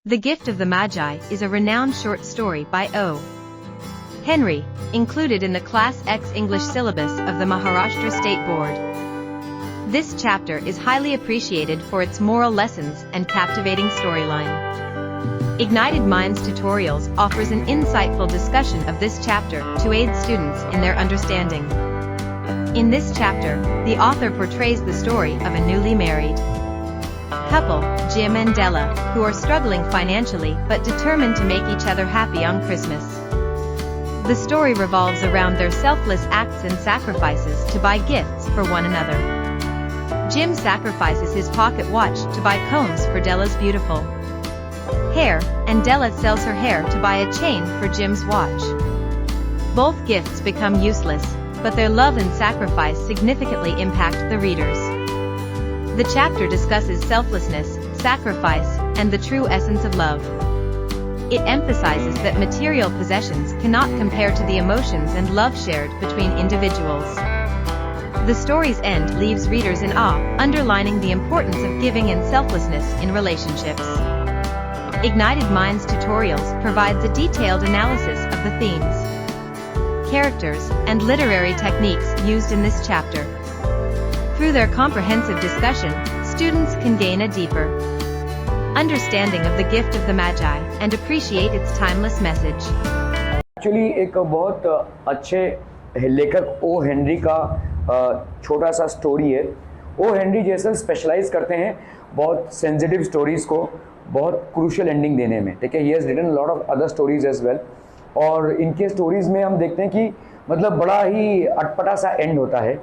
The Gift of the Magi is a renowned short story by O. Henry, included in the Class X English syllabus of the Maharashtra State Board. This chapter is highly appreciated for its moral lessons and captivating storyline. Ignited Minds Tutorials offers an insightful discussion of this chapter to aid students in their understanding. In this chapter, the author portrays the story of a newly married couple, Jim and Della, who are struggling financially but determined to make each other happy on Christmas. The story revolves around their selfless acts and sacrifices to buy gifts for one another. Jim sacrifices his pocket watch to buy combs for Della's beautiful hair, and Della sells her hair to buy a chain for Jim's watch. Both gifts become useless, but their love and sacrifice significantly impact the readers. The chapter discusses selflessness, sacrifice, and the true essence of love. It emphasizes that material possessions cannot compare to the emotions and love shared between individuals. The story's end leaves readers in awe, underlining the importance of giving and selflessness in relationships. Ignited Minds Tutorials provides a detailed analysis of the themes, characters, and literary techniques used in this chapter. Through their comprehensive discussion, students can gain a deeper understanding of the gift of the Magi and appreciate its timeless message. Actually एक बहुत अच्छे लेखक O Henry का छोटा सा story है। O Henry जैसे specialise करते हैं बहुत सेंसिटिव स्टोरीज़ को बहुत क्रूशियल एंडिंग देने में, ठीक है। He has written lot of other stories as well, और इनके स्टोरीज़ में हम देखते हैं कि मतलब बड़ा ही अटपटा सा एंड होता है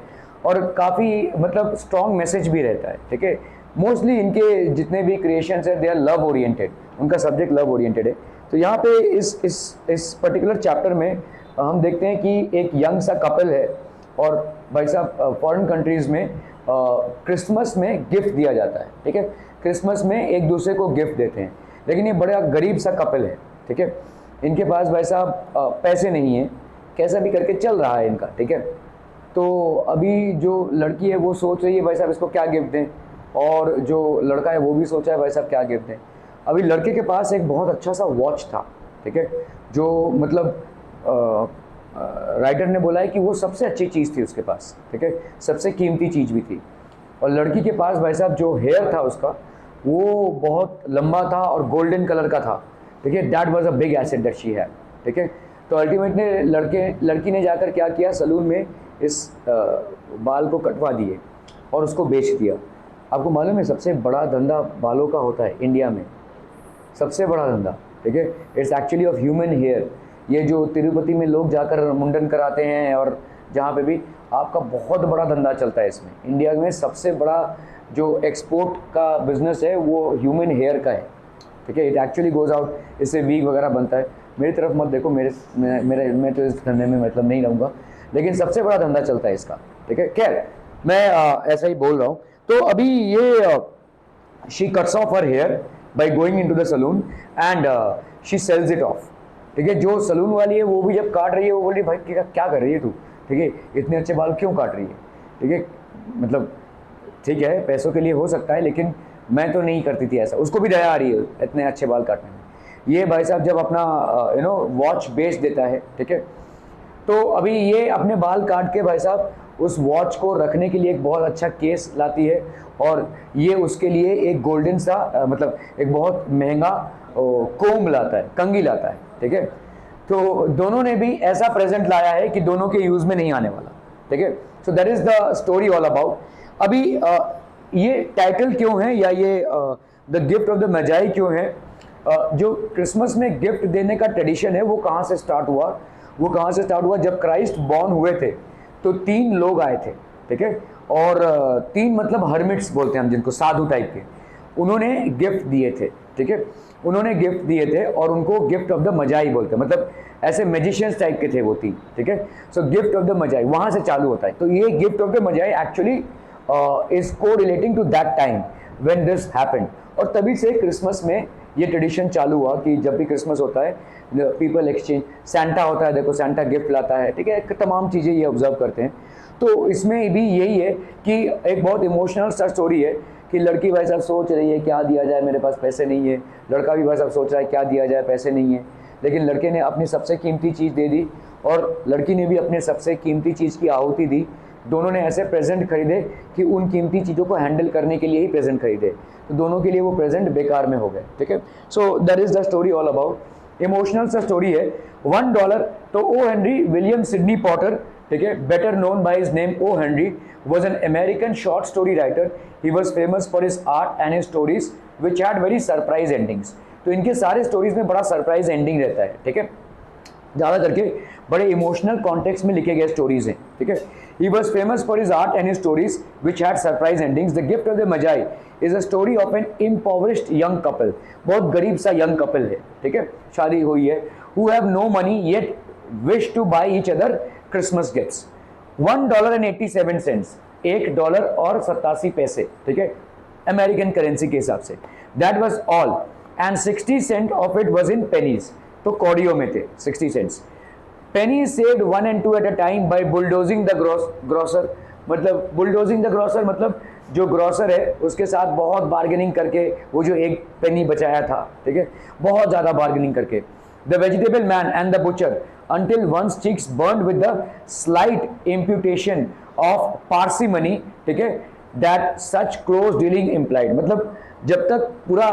और काफ़ी मतलब स्ट्रॉन्ग मैसेज भी रहता है, ठीक है। मोस्टली इनके जितने भी क्रिएशंस हैं दे आर लव ओरिएंटेड, उनका सब्जेक्ट लव ओरिएंटेड है। तो यहाँ पे इस पर्टिकुलर चैप्टर में हम देखते हैं कि एक यंग सा कपल है और भाई साहब फॉरेन कंट्रीज़ में क्रिसमस में गिफ्ट दिया जाता है, ठीक है। क्रिसमस में एक दूसरे को गिफ्ट देते हैं, लेकिन ये बड़ा गरीब सा कपल है, ठीक है। इनके पास भाई साहब पैसे नहीं हैं, कैसा भी करके चल रहा है इनका, ठीक है। तो अभी जो लड़की है वो सोच रही है भाई साहब इसको क्या गिफ्ट दें, और जो लड़का है वो भी सोचा है भाई साहब क्या गिफ्ट दें। अभी लड़के के पास एक बहुत अच्छा सा वॉच था, ठीक है, जो मतलब राइटर ने बोला है कि वो सबसे अच्छी चीज़ थी उसके पास, ठीक है, सबसे कीमती चीज़ भी थी। और लड़की के पास भाई साहब जो हेयर था उसका वो बहुत लंबा था और गोल्डन कलर का था, ठीक है। That was a big asset that she had, ठीक है। तो अल्टीमेटली लड़की ने जाकर क्या किया, सलून में इस बाल को कटवा दिए और उसको बेच दिया। आपको मालूम है सबसे बड़ा धंधा बालों का होता है इंडिया में, सबसे बड़ा धंधा, ठीक है। It's actually of human hair. ये जो तिरुपति में लोग जाकर मुंडन कराते हैं और जहाँ पे भी आपका बहुत बड़ा धंधा चलता है इसमें। इंडिया में सबसे बड़ा जो एक्सपोर्ट का बिजनेस है वो ह्यूमन हेयर का है, ठीक है। इट एक्चुअली गोज आउट, इससे वीग वगैरह बनता है। मेरी तरफ मत देखो, मैं तो इस धंधे में मतलब नहीं रहूँगा, लेकिन सबसे बड़ा धंधा चलता है इसका, ठीक है। खैर मैं ऐसा ही बोल रहा हूँ। तो अभी ये she cuts off her hair by going into the salon and she sells it off, ठीक है। जो सलून वाली है वो भी जब काट रही है वो बोल रही भाई क्या कर रही है तू, ठीक है, इतने अच्छे बाल क्यों काट रही है, ठीक है। मतलब ठीक है पैसों के लिए हो सकता है, लेकिन मैं तो नहीं करती थी ऐसा। उसको भी दया आ रही है इतने अच्छे बाल काटने में। ये भाई साहब जब अपना वॉच बेच देता है, ठीक है, तो अभी ये अपने बाल काट के भाई साहब उस वॉच को रखने के लिए एक बहुत अच्छा केस लाती है, और ये उसके लिए एक गोल्डन सा मतलब एक बहुत महंगा कोम्ब लाता है, कंघी लाता है, ठीक है। तो दोनों ने भी ऐसा प्रेजेंट लाया है कि दोनों के यूज़ में नहीं आने वाला, ठीक है। So that is the story all about. अभी ये टाइटल क्यों है या ये द गिफ्ट ऑफ द मैजाई क्यों है, जो क्रिसमस में गिफ्ट देने का ट्रेडिशन है वो कहाँ से स्टार्ट हुआ, जब क्राइस्ट बॉर्न हुए थे तो 3 लोग आए थे, ठीक है। और 3 मतलब हर्मिट्स बोलते हैं हम जिनको, साधु टाइप के, उन्होंने गिफ्ट दिए थे, ठीक है। उन्होंने गिफ्ट दिए थे और उनको गिफ्ट ऑफ द मजाई बोलते हैं, मतलब ऐसे मैजिशियंस टाइप के थे वो 3, ठीक है। So gift of the Magi वहाँ से चालू होता है। तो ये gift of the Magi actually is को relating to that time when this happened, और तभी से क्रिसमस में ये ट्रेडिशन चालू हुआ कि जब भी क्रिसमस होता है पीपल एक्सचेंज, सेंटा होता है, देखो सेंटा गिफ्ट लाता है, ठीक है, तमाम चीज़ें ये ऑब्जर्व करते हैं। तो इसमें भी यही है कि एक बहुत इमोशनल सा स्टोरी है कि लड़की भाई साहब सोच रही है क्या दिया जाए, मेरे पास पैसे नहीं है, लड़का भी भाई साहब सोच रहा है क्या दिया जाए, पैसे नहीं है, लेकिन लड़के ने अपनी सबसे कीमती चीज़ दे दी और लड़की ने भी अपने सबसे कीमती चीज़ की आहुति दी। दोनों ने ऐसे प्रेजेंट खरीदे कि उन कीमती चीज़ों को हैंडल करने के लिए ही प्रेजेंट खरीदे, तो दोनों के लिए वो प्रेजेंट बेकार में हो गए, ठीक है। So that is the story all about. Emotional सा स्टोरी है। $1, तो O Henry William Sydney Porter, ठीक है, better known by his name O Henry, was an American short story writer. He was famous for his art and his stories which had very surprise endings. तो इनके सारे stories में बड़ा surprise ending रहता है, ठीक है, ज़्यादा करके बड़े इमोशनल कॉन्टेक्स्ट में लिखे गए स्टोरीज हैं, ठीक है। He was famous for his art and his stories which had surprise endings. The Gift of the Magi is a story of an impoverished young couple. बहुत गरीब सा यंग कपल है, ठीक है, शादी हुई है, who have no money yet wish to buy each other Christmas gifts. $1.87, $1 और 87 पैसे, ठीक है, अमेरिकन करेंसी के हिसाब से। That was all and 60 cent of it was in pennies. तो कौड़ियों में थे 60 cents. Pennies saved 1 and 2 at a time by bulldozing the grocer. मतलब bulldozing the grocer मतलब जो ग्रोसर है उसके साथ बहुत बार्गेनिंग करके वो जो एक पेनी बचाया था, ठीक है, बहुत ज़्यादा बार्गेनिंग करके। The vegetable man and the butcher until one's cheeks burned with the slight imputation of parsimony, ठीक है, that such close dealing implied. मतलब जब तक पूरा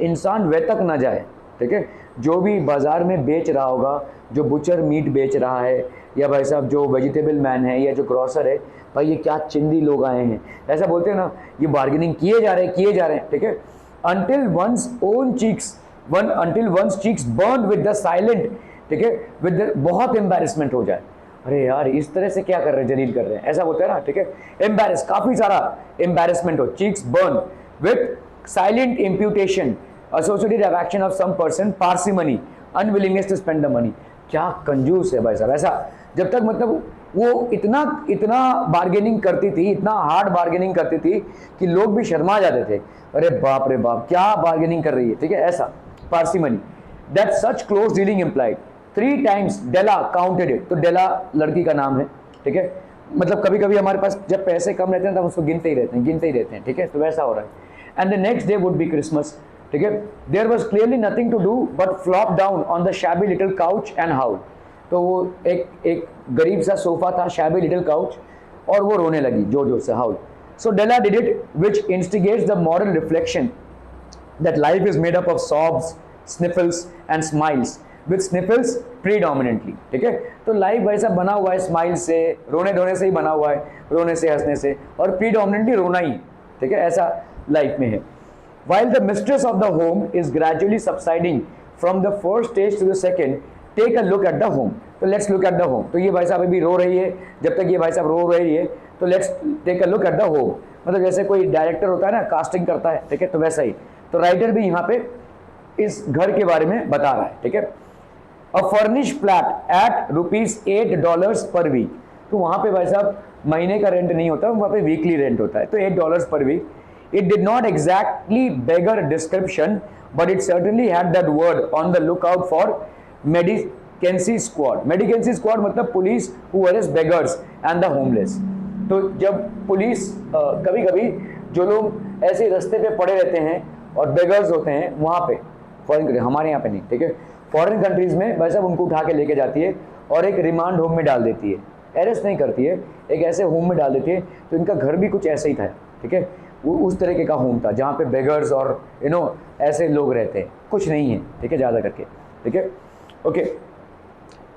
इंसान वे तक ना जाए, ठीक है, जो भी बाजार में बेच रहा होगा, जो बुचर मीट बेच रहा है या भाई साहब जो वेजिटेबल मैन है या जो ग्रोसर है, भाई ये क्या चिंदी लोग आए हैं, ऐसा बोलते हैं ना, ये बार्गेनिंग किए जा रहे हैं, ठीक है। until one's cheeks burned with the silent, ठीक है, with the बहुत एम्बेरसमेंट हो जाए, अरे यार इस तरह से क्या कर रहे हैं, जलील कर रहे हैं, ऐसा बोलते हैं ना, ठीक है, एम्बेरस, काफ़ी सारा एम्बेरसमेंट हो, cheeks burn with silent imputation associated of action of some person, parsimony, unwillingness to spend the money. क्या कंजूस है भाई साहब, ऐसा जब तक मतलब वो इतना बार्गेनिंग करती थी, इतना हार्ड बार्गेनिंग करती थी कि लोग भी शर्मा जाते थे, अरे बाप रे बाप क्या बार्गेनिंग कर रही है, ठीक है, ऐसा parsimony. That such close dealing implied 3 times Della counted it, तो डेला लड़की का नाम है, ठीक है, मतलब कभी कभी हमारे पास जब पैसे कम रहते हैं तब उसको गिनते ही रहते हैं, ठीक है, तो वैसा हो रहा है। And the next day would be Christmas, ठीक है, there was clearly nothing to do but flop down on the shabby little couch and howl. तो वो एक गरीब सा सोफा था, शैबी लिटिल काउच, और वो रोने लगी जोर जोर से, howl. So Della did it which instigates the moral reflection that life is made up of sobs, sniffles and smiles, with sniffles predominantly, ठीक है। तो लाइफ वैसा बना हुआ है स्माइल से, रोने धोने से ही बना हुआ है, रोने से हंसने से, और प्रीडोमिनेंटली रोना ही, ठीक है, ऐसा लाइफ में है। While the mistress of the home is gradually subsiding from the first stage to the second, take a look at the home. तो let's look at the home. तो ये भाई साहब अभी रो रही है, जब तक ये भाई साहब रो रही है तो let's take a look at the home. मतलब जैसे कोई डायरेक्टर होता है ना, कास्टिंग करता है, ठीक है, तो वैसा ही तो राइटर भी यहाँ पे इस घर के बारे में बता रहा है, ठीक है। A furnished flat at $8 per week. तो वहाँ पे भाई साहब महीने का रेंट नहीं होता, वहाँ पे वीकली रेंट होता है, तो $8 per week. It did not exactly beggar description, but it certainly had that word on the lookout for mendicancy squad. Mendicancy squad मतलब police who arrest beggars and the homeless. तो जब police कभी कभी जो लोग ऐसे रास्ते पे पड़े रहते हैं और बेगर्स होते हैं वहाँ पे, फॉरेन कंट्री, हमारे यहाँ पे नहीं, ठीक है, फॉरेन कंट्रीज में वैसे उनको उठा के लेके जाती है और एक रिमांड होम में डाल देती है, अरेस्ट नहीं करती है, एक ऐसे होम में डाल देती है। तो इनका घर भी कुछ ऐसे ही था, ठीक है, वो उस तरीके का होम था जहाँ पे बेगर्स और ऐसे लोग रहते हैं, कुछ नहीं है, ठीक है, ज़्यादा करके, ठीक है, okay.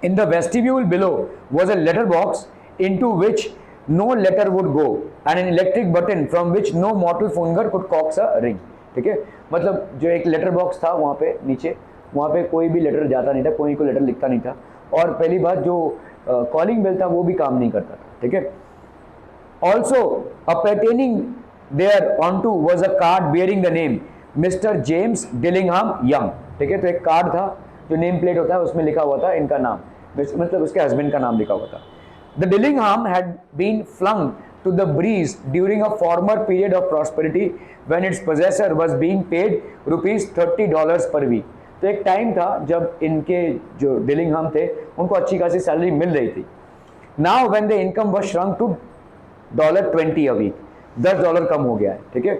In the vestibule below was a letter box into which no letter would go and an electric button from which no mortal finger could coax a ring, ठीक है, मतलब जो एक लेटर बॉक्स था वहाँ पे नीचे, वहाँ पे कोई भी लेटर जाता नहीं था, कोई लेटर लिखता नहीं था, और पहली बात जो कॉलिंग बेल था वो भी काम नहीं करता था, ठीक है। Also a pertaining thereonto was a card bearing the name Mr. James Dillingham Young, ठीक है, तो एक कार्ड था जो नेम प्लेट होता है उसमें लिखा हुआ था इनका नाम, मतलब उसके हस्बैंड का नाम लिखा हुआ था। The Dillingham had been flung to the breeze during a former period of prosperity when its possessor was being paid $30 per week. तो एक टाइम था जब इनके जो डिलिंगहम थे उनको अच्छी खासी सैलरी मिल रही थी। Now when the income was shrunk to $20 a week, $10 कम हो गया है, ठीक है।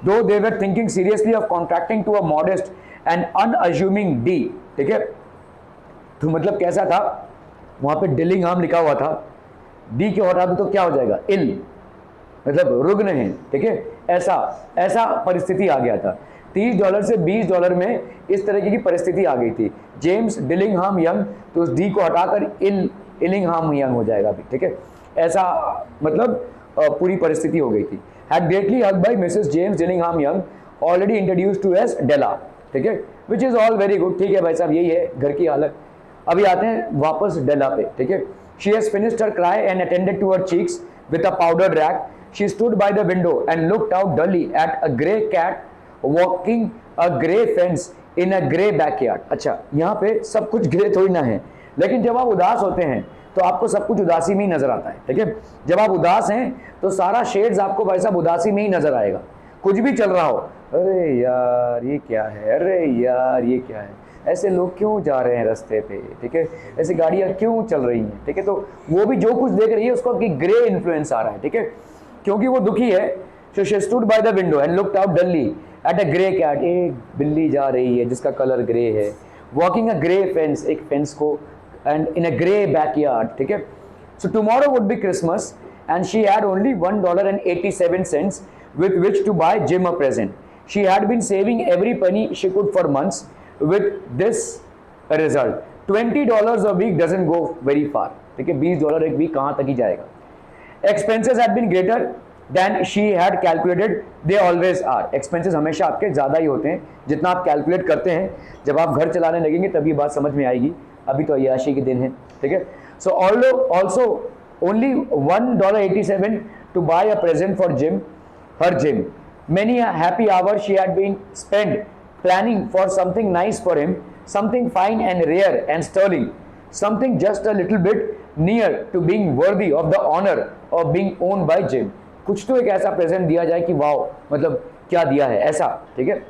Though they were thinking seriously of contracting to a modest and unassuming D, ठीक है। तो मतलब कैसा था, वहां पे डिलिंगहाम लिखा हुआ था, डी क्यों हटा दो तो क्या हो जाएगा, इल, मतलब रुग्ण है, ठीक है। ऐसा परिस्थिति आ गया था। $30 से $20 में इस तरह की परिस्थिति आ गई थी। जेम्स डिलिंगहाम यंग, तो उस डी को हटाकर इलिंगहाम यंग हो जाएगा अभी, ठीक है। ऐसा मतलब पूरी परिस्थिति हो गई थी। Had greatly hugged by Mrs James Dillingham Young, already introduced to as Della, ठीक है, which is all very good, ठीक है भाई साहब, यही है घर की हालत। अभी आते हैं वापस डेला पे, ठीक है। She has finished her cry and attended to her cheeks with a powdered rag. She stood by the window and looked out dully at a grey cat walking a grey fence in a grey backyard. अच्छा, यहाँ पे सब कुछ grey थोड़ी ना है, लेकिन जब आप उदास होते हैं तो आपको सब कुछ उदासी में ही नजर आता है, ठीक है। जब आप उदास हैं तो सारा शेड्स आपको भाई साहब उदासी में ही नजर आएगा। कुछ भी चल रहा हो, अरे यार ये क्या है, अरे यार ये क्या है, ऐसे लोग क्यों जा रहे हैं रास्ते पे, ठीक है, ऐसी गाड़ियाँ क्यों चल रही हैं, ठीक है। तो वो भी जो कुछ देख रही है उसको ग्रे इन्फ्लुएंस आ रहा है, ठीक है, क्योंकि वो दुखी है। So she stood by the window and looked out dully at a grey cat, एक बिल्ली जा रही है जिसका कलर ग्रे है, walking a grey fence, एक फेंस को, and in a grey backyard, ठीक है। So tomorrow would be Christmas and she had only $1.87 with which to buy Jim a present. She had been saving every penny she could for months with this result. $20 a week doesn't go very far, ठीक है, $20 एक week कहाँ तक ही जाएगा। Expenses had been greater than she had calculated. They always are. Expenses हमेशा आपके ज़्यादा ही होते हैं जितना आप कैलकुलेट करते हैं। जब आप घर चलाने लगेंगे तभी बात समझ में आएगी, अभी तो अय्याशी के दिन है, ठीक है। So also only $1.87 to buy a present for her Jim. Many a happy hour she had been spent planning for something nice for him, something fine and rare and sterling, something just a little bit near to being worthy of the honor of being owned by Jim. कुछ तो एक ऐसा present दिया जाए कि wow, मतलब क्या दिया है ऐसा, ठीक है।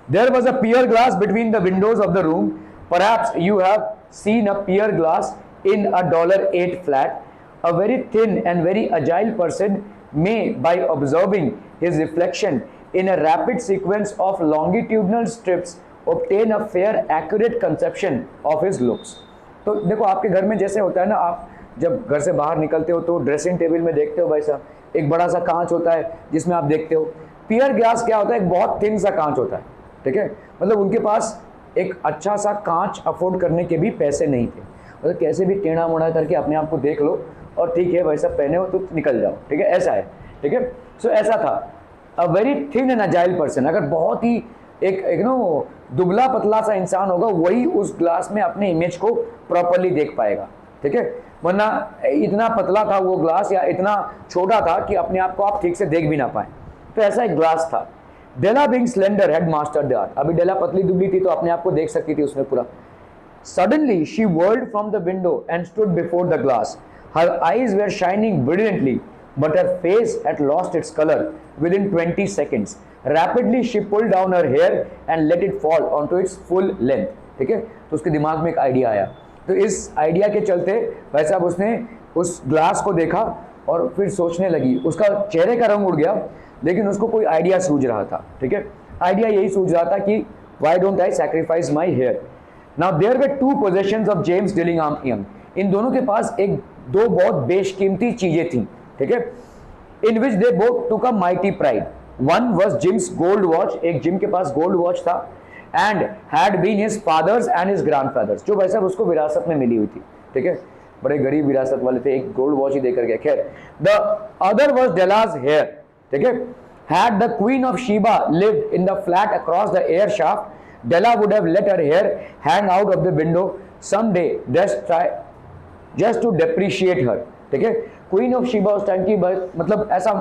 There was a pier glass between the windows of the room. Perhaps you have seen a pier glass in a $8 flat. A very thin and very agile person may, by observing his reflection in a rapid sequence of longitudinal strips, obtain a fair, accurate conception of his looks. तो देखो आपके घर में जैसे होता है ना, आप जब घर से बाहर निकलते हो तो ड्रेसिंग टेबल में देखते हो भाई साहब एक बड़ा सा कांच होता है जिसमें आप देखते हो। पियर ग्लास क्या होता है, एक बहुत थिन सा कांच होता है, ठीक है, मतलब उनके पास एक अच्छा सा कांच अफोर्ड करने के भी पैसे नहीं थे, मतलब कैसे भी टेढ़ा मोड़ा करके अपने आप को देख लो और ठीक है भाई साहब पहने हो तो निकल जाओ, ठीक है, ऐसा है, ठीक है। सो ऐसा था, a very thin and agile person, अगर बहुत ही एक नो दुबला पतला सा इंसान होगा वही उस ग्लास में अपने इमेज को प्रॉपरली देख पाएगा, ठीक है, वरना इतना पतला था वो ग्लास या इतना छोटा था कि अपने आप को आप ठीक से देख भी ना पाए। तो ऐसा एक ग्लास था। Della being slender had mastered the art, अभी डेला पतली दुबली थी तो अपने आप को देख सकती थी उसमें पूरा। Suddenly she whirled from the window and stood before the glass. Her eyes were shining brilliantly, but her face had lost its color within 20 seconds. Rapidly she pulled down her hair and let it fall onto its full length, ठीक है। तो उसके दिमाग में एक idea आया, तो इस आइडिया के चलते भाई साहब उसने उस ग्लास को देखा और फिर सोचने लगी। उसका चेहरे का रंग उड़ गया, लेकिन उसको कोई आइडिया सूझ रहा था, ठीक है। आइडिया यही सूझ रहा था कि why don't I sacrifice my hair. Now there were two possessions of James Dillingham Young, इन दोनों के पास दो बहुत बेशकीमती चीजें थी, ठीक है, in which they both took a mighty pride. One was Jim's gold watch, एक जिम के पास गोल्ड वॉच था, and had been his father's and his grandfather's, जो भाई साहब उसको विरासत में मिली हुई थी, ठीक है, बड़े गरीब विरासत वाले थे, एक गोल्ड वॉच ही देकर गए। खैर, the other was Della's hair, ठीक है। Had the queen of Sheba lived in the flat across the air shaft, Della would have let her hair hang out of the window someday just to depreciate her, ठीक है। Queen of Sheeba उस time की मतलब ऐसा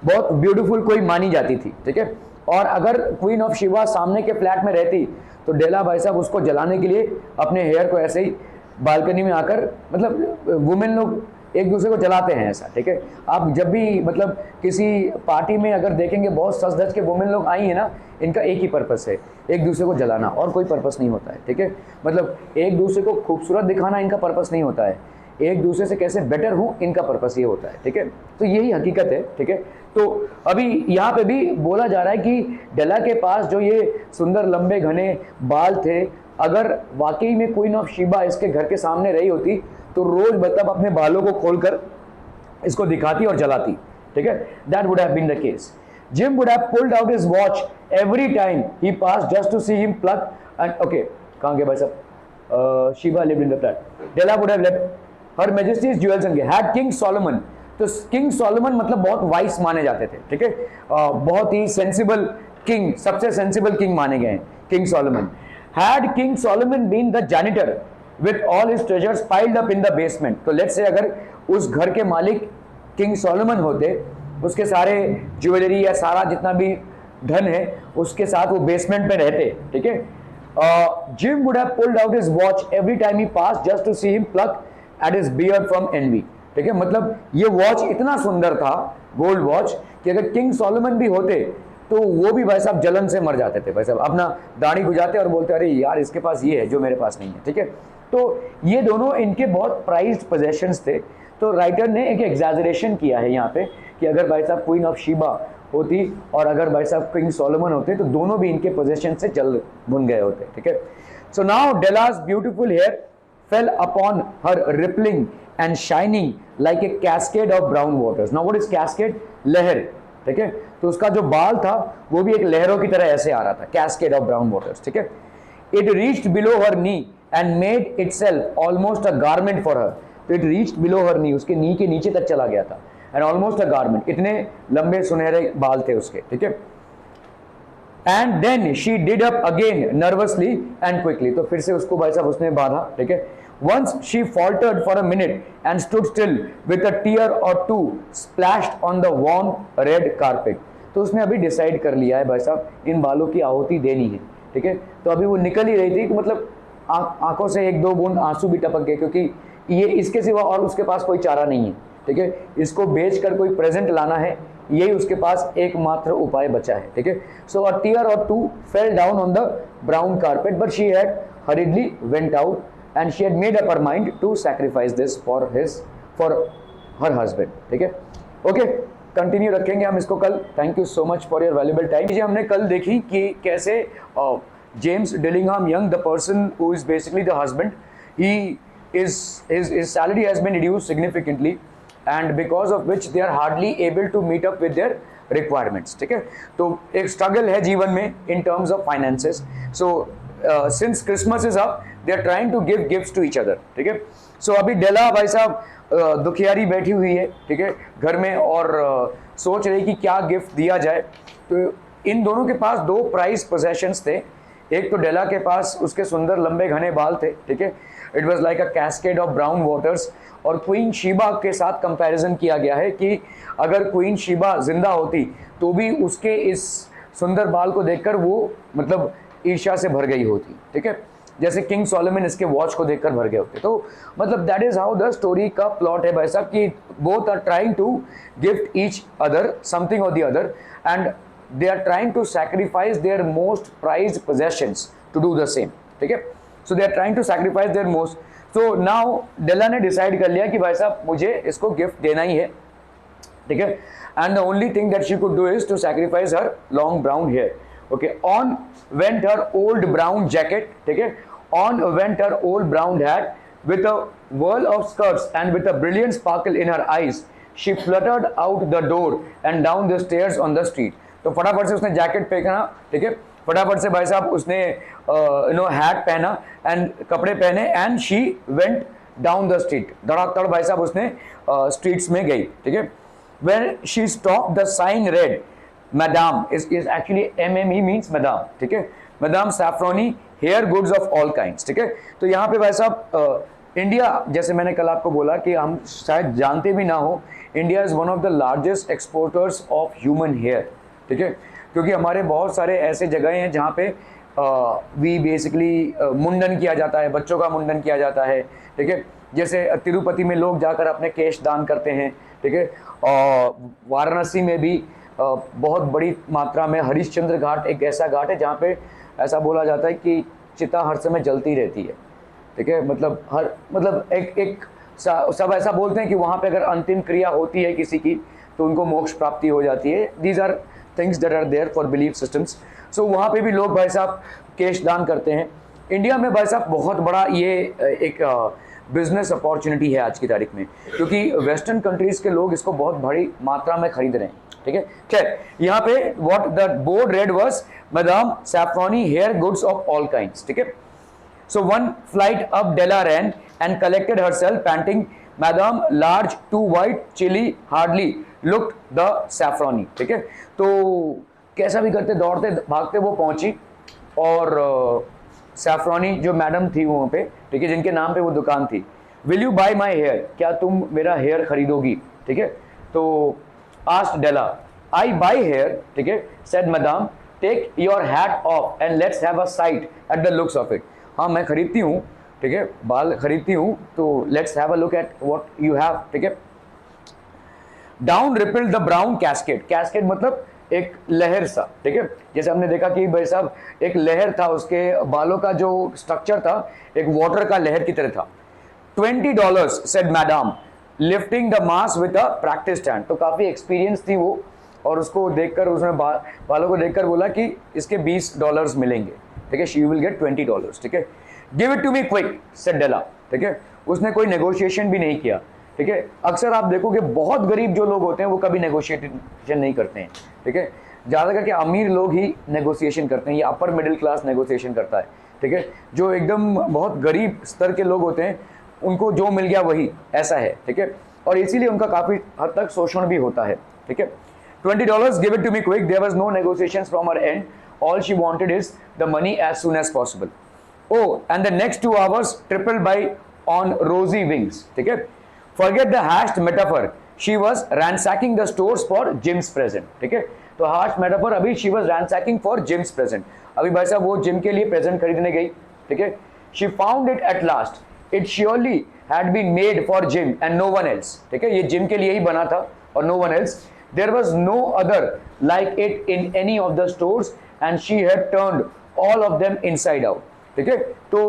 बहुत beautiful कोई मानी जाती थी, ठीक है, और अगर क्वीन ऑफ शीबा सामने के फ्लैट में रहती तो डेला भाई साहब उसको जलाने के लिए अपने हेयर को ऐसे ही बालकनी में आकर, मतलब वुमेन लोग एक दूसरे को जलाते हैं ऐसा, ठीक है। आप जब भी मतलब किसी पार्टी में अगर देखेंगे बहुत सज धज के वुमेन लोग आई है ना, इनका एक ही पर्पस है, एक दूसरे को जलाना, और कोई पर्पस नहीं होता है, ठीक है। मतलब एक दूसरे को खूबसूरत दिखाना इनका पर्पस नहीं होता है, एक दूसरे से कैसे बेटर हूँ इनका पर्पस ये होता है, ठीक है। तो यही हकीकत है, ठीक है। तो अभी यहाँ पे भी बोला जा रहा है कि डेला के पास जो ये सुंदर लंबे घने बाल थे, अगर वाकई में क्वीन ऑफ शीबा इसके घर के सामने रही होती तो रोज मतलब अपने बालों को खोलकर इसको दिखाती और जलाती, ठीक है। That would have been the case. Jim would have pulled out his watch every time he pass just to see him plug and okay, कहाँ गए भाई साहब? Sheba lived in the flat. Della would have left her majesty's jewels and had King Solomon. तो King Solomon मतलब बहुत wise माने जाते थे, ठीक है, बहुत ही सेंसिबल किंग, सबसे सेंसिबल किंग माने गए हैं king Solomon. Had King Solomon been the janitor with all his treasures piled up in the basement. तो लेट्स से अगर उस घर के मालिक किंग सोलोमन होते, उसके सारे ज्वेलरी या सारा जितना भी धन है उसके साथ वो बेसमेंट में रहते, ठीक है। Jim would have pulled out his watch every time he pass just to see him pluck at his beard from envy, ठीक है। मतलब ये वॉच इतना सुंदर था, गोल्ड वॉच, कि अगर किंग सोलोमन भी होते तो वो भी भाई साहब जलन से मर जाते थे भाई साहब, अपना दाढ़ी गुजाते और बोलते अरे यार इसके पास ये है जो मेरे पास नहीं है, ठीक है। तो ये दोनों इनके बहुत प्राइज्ड पोजेशंस थे। तो राइटर ने एक एग्जैजरेशन किया है यहाँ पे कि अगर भाई साहब क्वीन ऑफ शीबा होती और अगर भाई साहब किंग सोलोमन होते तो दोनों भी इनके पोजेशन से जल भुन गए होते, ठीक है। So now Della's beautiful hair fell upon her rippling and shining like a cascade of brown waters. Now what is cascade? लहर, ठीक है। तो उसका जो बाल था वो भी एक लहरों की तरह ऐसे आ रहा था, कैस्केड ऑफ ब्राउन वाटर्स, ठीक है। It reached below her knee and made itself almost a garment for her. तो इट रीच्ड बिलो हर नी, उसके नी के नीचे तक चला गया था, एंड ऑलमोस्ट अ गारमेंट, इतने लंबे सुनहरे बाल थे उसके, ठीक है। And then she did up again nervously and quickly. तो फिर से उसको भाई साहब उसने बांधा, ठीक है। Once she faltered for a minute and stood still with a tear or two splashed on the warm red carpet. तो उसने अभी डिसाइड कर लिया है भाई साहब इन बालों की आहुति देनी है, ठीक है। तो अभी वो निकल ही रही थी कि मतलब आंखों से एक दो बूंद आंसू भी टपक गए, क्योंकि ये इसके सिवा और उसके पास कोई चारा नहीं है, ठीक है। इसको बेचकर कोई प्रेजेंट लाना है, यही उसके पास एकमात्र उपाय बचा है, ठीक है। So a tear or two fell down on the brown carpet but she had hurriedly went out and she had made up her mind to sacrifice this for her husband, ठीक है। ओके, कंटिन्यू रखेंगे हम इसको कल। Thank you so much for your valuable time. हमने कल देखी कि कैसे James Dillingham Young, the person who is basically the husband, he his salary has been reduced significantly and because of which they are hardly able to meet up with their requirements, ठीक है। तो एक struggle है जीवन में in terms of finances. So since Christmas is up, they are trying to give gifts to each other, ठीक है। So अभी डेला भाई साहब दुखियारी बैठी हुई है, ठीक है, घर में, और सोच रही कि क्या गिफ्ट दिया जाए। तो इन दोनों के पास दो प्राइज पोजेशंस थे। एक तो डेला के पास उसके सुंदर लंबे घने बाल थे, ठीक है, it was like a cascade of brown waters. और क्वीन शीबा के साथ कंपैरिजन किया गया है कि अगर क्वीन शीबा जिंदा होती तो भी उसके इस सुंदर बाल को देखकर वो मतलब ईर्ष्या से भर गई होती, ठीक है, जैसे किंग सोलोमन इसके वॉच को देखकर भर गए होते। तो मतलब that is how the story का प्लॉट है भाई साहब, कि both are trying to gift each other something और the other end they are trying to sacrifice their most prized possessions to do the same, ठीक है। So they are trying to sacrifice their most. So now डेला ने decide कर लिया कि भाई साहब मुझे इसको गिफ्ट देना ही है, ठीक है। And the only thing that she could do is to sacrifice her long brown hair. Okay, on went her old brown jacket, ठीक है, on went her old brown hat with a whirl of skirts and with a brilliant sparkle in her eyes. She fluttered out the door and down the stairs on the street. तो फटाफट से उसने jacket पहना, ठीक है, फटाफट से भाई साहब उसने हैट पहना एंड कपड़े पहने and she went down the street. धड़ाधड़ भाई साहब उसने स्ट्रीट्स में गई, ठीक है। When she stop the sign read madam is actually MME means madam, ठीक है, madam Sofronie hair goods of all kinds, ठीक है। तो यहाँ पे भाई साहब इंडिया, जैसे मैंने कल आपको बोला कि हम शायद जानते भी ना हो, India is one of the largest exporters of human hair, ठीक है, क्योंकि हमारे बहुत सारे ऐसे जगह हैं जहाँ पे वी बेसिकली मुंडन किया जाता है, बच्चों का मुंडन किया जाता है, ठीक है। जैसे तिरुपति में लोग जाकर अपने केश दान करते हैं, ठीक है, और वाराणसी में भी बहुत बड़ी मात्रा में हरिश्चंद्र घाट एक ऐसा घाट है जहाँ पे ऐसा बोला जाता है कि चिता हर समय जलती रहती है, ठीक है। मतलब एक सब ऐसा बोलते हैं कि वहाँ पे अगर अंतिम क्रिया होती है किसी की तो उनको मोक्ष प्राप्ति हो जाती है। These are things that are there for belief systems. So वहाँ पे भी लोग भाई साहब केश दान करते हैं। इंडिया में भाई साहब बहुत बड़ा ये एक बिजनेस अपॉर्चुनिटी है आज की तारीख में, क्योंकि वेस्टर्न कंट्रीज के लोग इसको बहुत बड़ी मात्रा में खरीद रहे हैं। ठीक है, खैर यहाँ पे what the board read was madam Sofronie hair goods of all kinds. ठीक है, so one flight up Della ran and collected herself panting, madam large too white chilly hardly looked the Sofronie. ठीक है, तो कैसा भी करते दौड़ते भागते वो पहुंची और सैफ्रॉनी जो मैडम थी वहाँ पे, ठीक है, जिनके नाम पे वो दुकान थी, will you buy my hair, क्या तुम मेरा हेयर खरीदोगी। ठीक है, तो asked Della, I buy hair. ठीक है, said madam take your hat off and let's have a sight at the looks of it. हाँ मैं खरीदती हूँ, ठीक है, बाल खरीदती हूँ, तो let's have a look at what you have. ठीक है, down ripple the brown cascade, cascade मतलब एक लहर सा। ठीक है, जैसे हमने देखा कि भाई साहब एक लहर था, उसके बालों का जो स्ट्रक्चर था एक वाटर का लहर की तरह था। $20 said madam lifting the mass with a practice stand. तो काफी एक्सपीरियंस थी वो, और उसको देखकर उसने बालों को देखकर बोला कि इसके $20 मिलेंगे। ठीक है, शी विल गेट $20। ठीक है, give it to me quick said Della. ठीक है, उसने कोई नेगोशिएशन भी नहीं किया। ठीक है, अक्सर आप देखोगे बहुत गरीब जो लोग होते हैं वो कभी नेगोशिएशन नहीं करते हैं। ठीक है, ज़्यादा करके अमीर लोग ही नेगोशिएशन करते हैं, या अपर मिडिल क्लास नेगोशिएशन करता है। ठीक है, जो एकदम बहुत गरीब स्तर के लोग होते हैं उनको जो मिल गया वही, ऐसा है। ठीक है, और इसीलिए उनका काफ़ी हद तक शोषण भी होता है। ठीक है, $20 give it to me quick, there was no negotiations from her end, all she wanted is the money as soon as possible. O and the next 2 hours tripped by on rosy wings. ठीक है, forget the hashed metaphor, she was ransacking the stores for Jim's present। ठीक है, तो hash metaphor अभी she was ransacking for Jim's present, अभी भाई साहब वो जिम के लिए प्रेजेंट खरीदने गई। ठीक है, she found it at last, it surely had been made for Jim and no one else। ठीक है, ये जिम के लिए ही बना था और no one else, there was no other like it in any of the stores and she had turned all of them inside out। ठीक है, तो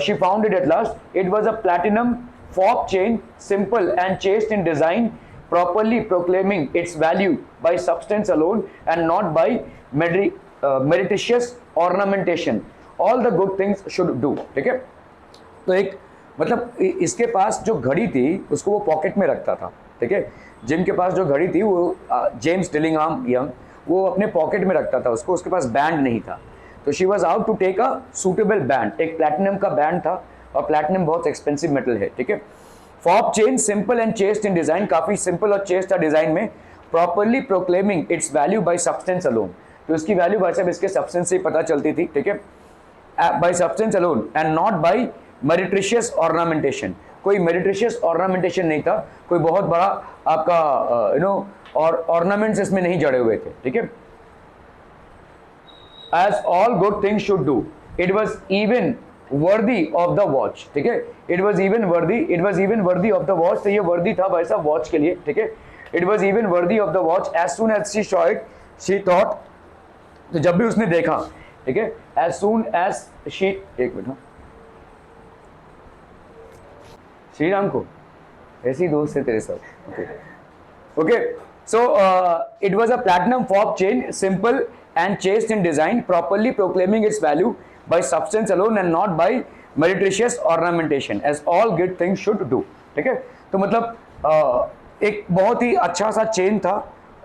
she found it at last, it was a platinum fob chain, simple and chaste in design, properly proclaiming its value by substance alone and not by meretricious ornamentation, all the good things should do। ठीक है, तो एक मतलब इसके पास जो घड़ी थी उसको वो पॉकेट में रखता था। ठीक है, जिम के पास जो घड़ी थी वो जेम्स डिलिंगहाम यंग, वो अपने पॉकेट में रखता था उसको, उसके पास बैंड नहीं था। तो she was out to take a suitable band, एक प्लैटिनम का बैंड था, और प्लैटिनम बहुत एक्सपेंसिव मेटल है। ठीक है, fob chain simple and chaste in design, काफी सिंपल और चेस्ट था डिजाइन में, properly proclaiming its value by substance alone, तो इसकी वैल्यू भाई साहब इसके सब्सटेंस से पता चलती थी। ठीक है, by substance alone and not by meretricious ornamentation, कोई मेरिट्रिशियस ऑर्नामेंटेशन नहीं था, कोई बहुत बड़ा आपका यू नो और ऑर्नामेंट्स इसमें नहीं जड़े हुए थे। ठीक है, as all good things should do, it was even worthy of the watch। ठीक है, it was even worthy of the watch, तो ये worthy था भाई साहब वॉच के लिए। ठीक है, it was even worthy of the watch as soon as she saw it, she thought, तो जब भी उसने देखा, ठीक है, as soon as she, एक मिनट, श्री राम को ऐसी दोस्त है तेरे साथ। Okay, so it was a platinum fob chain, simple and chaste in design, properly proclaiming its value by substance alone and not by meretricious ornamentation, as all good things should do। ठीक है, तो मतलब एक बहुत ही अच्छा सा chain था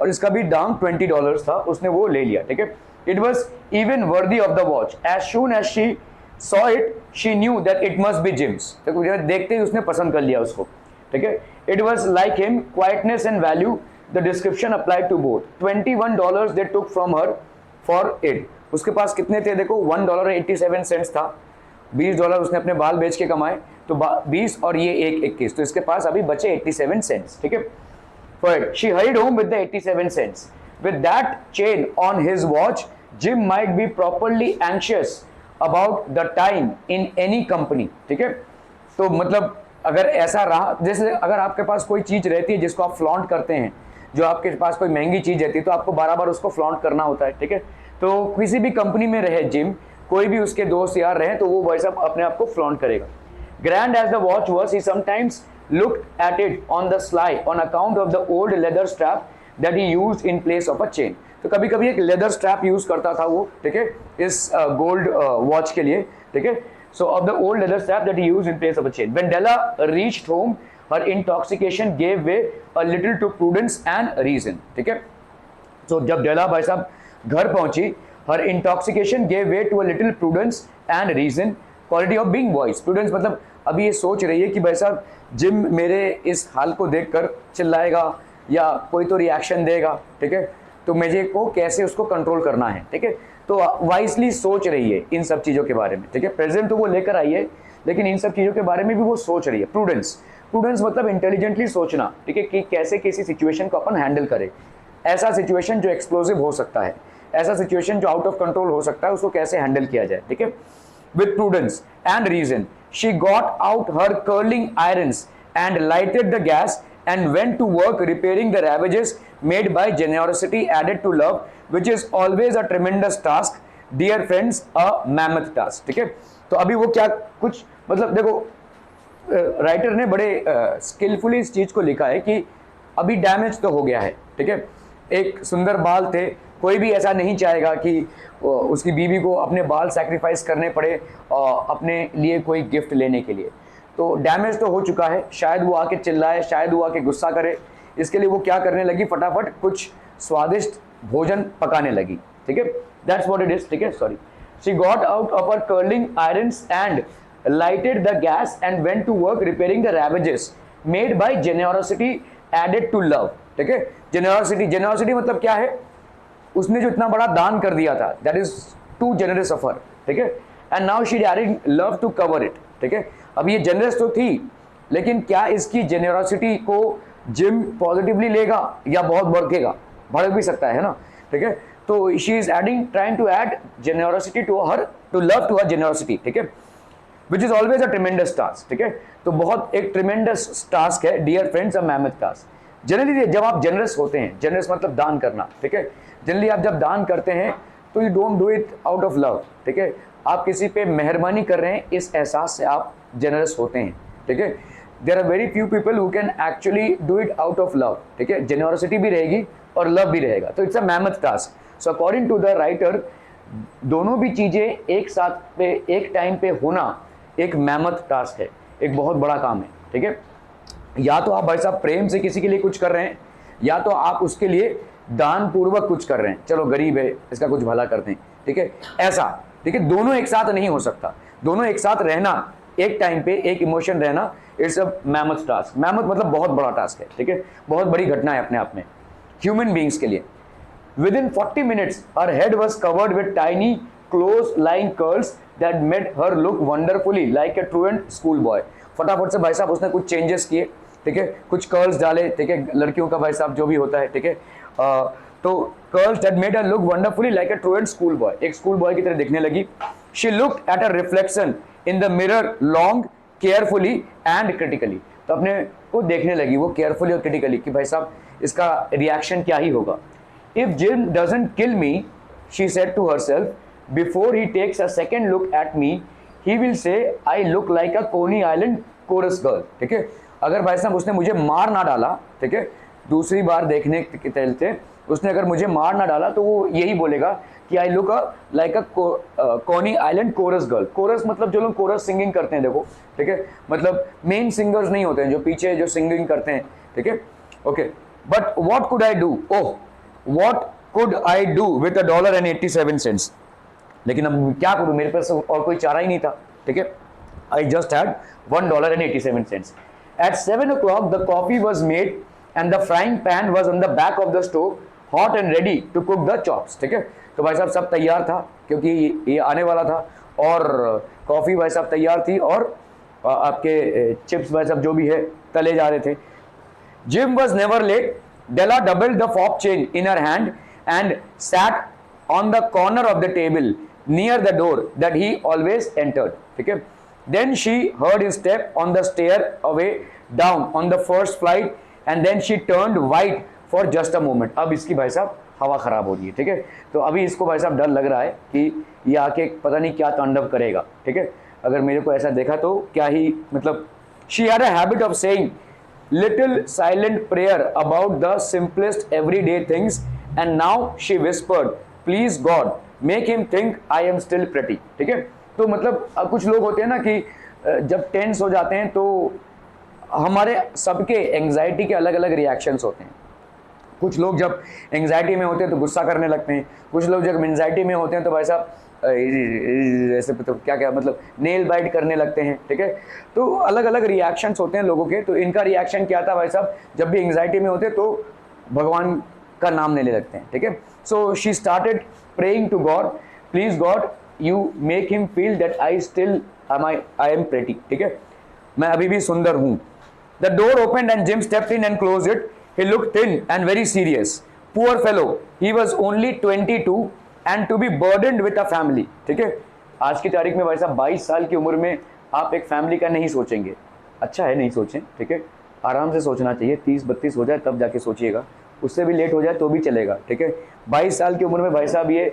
और इसका भी दाम $20 था, उसने वो ले लिया। ठीक है, it was even worthy of the watch, as soon as she saw it she knew that it must be Jim's। तो देखते ही उसने पसंद कर लिया उसको। ठीक है, it was like him, quietness and value, the description applied to both। $21 they took from her for it। उसके पास कितने थे देखो, $1.87 था, $20 उसने अपने बाल बेच के कमाए, तो 20 और ये 21, तो इसके पास अभी बचे 87 सेंट्स। ठीक है, for it she hurried home with the 87 cents, with that chain on his watch Jim might be properly anxious about the time in any company। ठीक है, तो मतलब अगर ऐसा रहा, जैसे अगर आपके पास कोई चीज रहती है जिसको आप फ्लॉन्ट करते हैं, जो आपके पास कोई महंगी चीज रहती है तो आपको बार बार उसको फ्लॉन्ट करना होता है। ठीक है, तो किसी भी कंपनी में रहे जिम, कोई भी उसके दोस्त यार रहे तो वो भाई साहब अपने आप को फ्लॉन्ट करेगा। Grand as the watch was, he sometimes looked at it on the sly on account of the old leather strap that he used in place of a chain. तो कभी कभी एक लेदर स्ट्रैप यूज करता था वो, ठीक है, इस गोल्ड वॉच के लिए, ठीक है. So of the old leather strap that he used in place of a chain. When Della reached home, her intoxication gave way a little to prudence and reason. ठीक है. So जब डेला भाई साहब घर पहुंची, her intoxication gave way to a little prudence and reason. Quality of being wise. Prudence मतलब अभी ये सोच रही है कि भाई साहब जिम मेरे इस हाल को देखकर चिल्लाएगा या कोई तो रिएक्शन देगा, ठीक है, तो मुझे को कैसे उसको कंट्रोल करना है, ठीक है. तो वाइजली सोच रही है इन सब चीज़ों के बारे में, ठीक है. प्रेजेंट तो वो लेकर आई है, लेकिन इन सब चीज़ों के बारे में भी वो सोच रही है. प्रूडेंस, प्रूडेंस मतलब इंटेलिजेंटली सोचना, ठीक है, कि कैसे किसी सिचुएशन को अपन हैंडल करें. ऐसा सिचुएशन जो एक्सप्लोसिव हो सकता है, ऐसा सिचुएशन जो आउट ऑफ कंट्रोल हो सकता है, उसको कैसे हैंडल किया जाए, ठीक है. With prudence and reason she got out her curling irons and lighted the gas and went to work repairing the ravages made by generosity added to love, which is always a tremendous task, dear friends, a mammoth task. ठीक है. तो अभी वो क्या कुछ मतलब देखो, writer ने बड़े स्किलफुली इस चीज़ को लिखा है कि अभी डैमेज तो हो गया है, ठीक है. एक सुंदर बाल थे, कोई भी ऐसा नहीं चाहेगा कि उसकी बीवी को अपने बाल सैक्रिफाइस करने पड़े अपने लिए कोई गिफ्ट लेने के लिए. तो डैमेज तो हो चुका है, शायद वो आके चिल्लाए, शायद वो आके गुस्सा करे. इसके लिए वो क्या करने लगी, फटाफट कुछ स्वादिष्ट भोजन पकाने लगी, ठीक है. दैट्स व्हाट इट इज, ठीक है. Sorry. She got out of her curling irons and lighted the gas and went to work repairing the ravages made by generosity added to love, ठीक है. जेनरसिटी, जेनरसिटी मतलब क्या है, उसने जो इतना बड़ा दान कर दिया था, that is too generous of her, ठीक है. And now she adding love to cover it, ठीक है. अब ये जेनरस तो थी, लेकिन क्या इसकी जेनरसिटी को जिम पॉजिटिवली लेगा या बहुत भड़केगा, भड़क भी सकता है ना, ठीक है. तो she is adding, trying to add generosity to her, to love to her generosity, ठीक है, which is always a tremendous task, ठीक है. तो बहुत एक ट्रिमेंडस टास्क है, dear friends, a mammoth task. Generally जब आप जेनरस होते हैं, जेनरस मतलब दान करना, ठीक है, जनरली आप जब दान करते हैं तो you don't do it out of love, ठीक है. आप किसी पे मेहरबानी कर रहे हैं, इस एहसास से आप जेनरस होते हैं, ठीक है. There are very few people who can actually do it out of love, ठीक है. जेनरसिटी भी रहेगी और लव भी रहेगा, तो it's a mammoth task. So according to the writer, दोनों भी चीज़ें एक साथ पे एक टाइम पे होना एक मैमथ टास्क है, एक बहुत बड़ा काम है, ठीक है. या तो आप भाई साहब प्रेम से किसी के लिए कुछ कर रहे हैं, या तो आप उसके लिए दान पूर्वक कुछ कर रहे हैं, चलो गरीब है इसका कुछ भला करते हैं, ठीक है, ऐसा, ठीक है. दोनों एक साथ नहीं हो सकता, दोनों एक साथ रहना, एक टाइम पे एक इमोशन रहना, it's a mammoth task. Mammoth मतलब बहुत बड़ा टास्क है, ठीक है, बहुत बड़ी घटना है अपने आप में ह्यूमन बींग्स के लिए. With in 40 minutes her head was covered with tiny close lying curls that made her look wonderfully like a truant school boy. फटाफट से भाई साहब उसने कुछ चेंजेस किए, ठीक है, कुछ कर्ल्स डाले, ठीक है, लड़कियों का भाई साहब जो भी होता है, ठीक है. तो curls that made her look wonderfully like a truant school boy, एक स्कूल बॉय की तरह दिखने लगी. She looked at a reflection in the mirror long, carefully and critically. तो अपने को देखने लगी वो केयरफुली और क्रिटिकली कि भाई साहब इसका रिएक्शन क्या ही होगा. If Jim doesn't kill me, she said to herself, before he takes a second look at me, he will say I look like अ कोनी आइलैंड कोरस गर्ल, ठीक है. अगर भाई साहब उसने मुझे मार ना डाला, ठीक है, दूसरी बार देखने के चलते उसने अगर मुझे मार ना डाला, तो वो यही बोलेगा कि आई लुक लाइक अ कोनी आइलैंड कोरस गर्ल. कोरस मतलब जो लोग कोरस सिंगिंग करते हैं, देखो, ठीक है, मतलब मेन सिंगर्स नहीं होते हैं, जो पीछे जो सिंगिंग करते हैं, ठीक है. Okay, but what could I do, oh what could I do with $1.87. लेकिन अब क्या करूं, मेरे पास और कोई चारा ही नहीं था, ठीक है. I just had $1.87. At 7 o'clock the coffee was made and the frying pan was on the back of the stove, hot and ready to cook the chops, ठीक है. तो भाई साहब सब तैयार था क्योंकि ये आने वाला था, और कॉफ़ी भाई साहब तैयार थी, और आपके चिप्स भाई साहब जो भी है तले जा रहे थे. Jim was never late. Della doubled the fob chain in her hand and sat on the corner of the table near the door that he always entered, ठीक है. Then she heard his step on the stair away down on the first flight and then she turned white for just a moment. अब इसकी भाई साहब हवा खराब हो रही है, ठीक है. तो अभी इसको भाई साहब डर लग रहा है कि ये आके पता नहीं क्या तांडव करेगा, ठीक है. अगर मेरे को ऐसा देखा तो क्या ही मतलब She had a habit of saying little silent prayer about the simplest everyday things, and now she whispered, please God, make him think I am still pretty. ठीक है, तो मतलब कुछ लोग होते हैं ना कि जब टेंस हो जाते हैं तो हमारे सबके एंग्जाइटी के अलग अलग रिएक्शंस होते हैं. कुछ लोग जब एंग्जाइटी में होते हैं तो गुस्सा करने लगते हैं, कुछ लोग जब एंग्जाइटी में होते हैं तो भाई साहब ऐसे तो क्या क्या मतलब नेल बाइट करने लगते हैं. ठीक है, तो अलग अलग रिएक्शंस होते हैं लोगों के. तो इनका रिएक्शन क्या था भाई साहब, जब भी एंग्जाइटी में होते तो भगवान का नाम लेने लगते हैं. ठीक है, so she started praying to God, please God you make him feel that I still I am pretty. ठीक है, मैं अभी भी सुंदर हूँ. The door opened and Jim stepped in and closed it. He looked thin and very serious. Poor fellow, he was only 22 and to be burdened with a family. ठीक है, आज की तारीख में भाई साहब 22 साल की उम्र में आप एक फैमिली का नहीं सोचेंगे. अच्छा है नहीं सोचें. ठीक है, आराम से सोचना चाहिए. 30-32 हो जाए तब जाके सोचिएगा, उससे भी लेट हो जाए तो भी चलेगा. ठीक है, 22 साल की उम्र में भाई साहब ये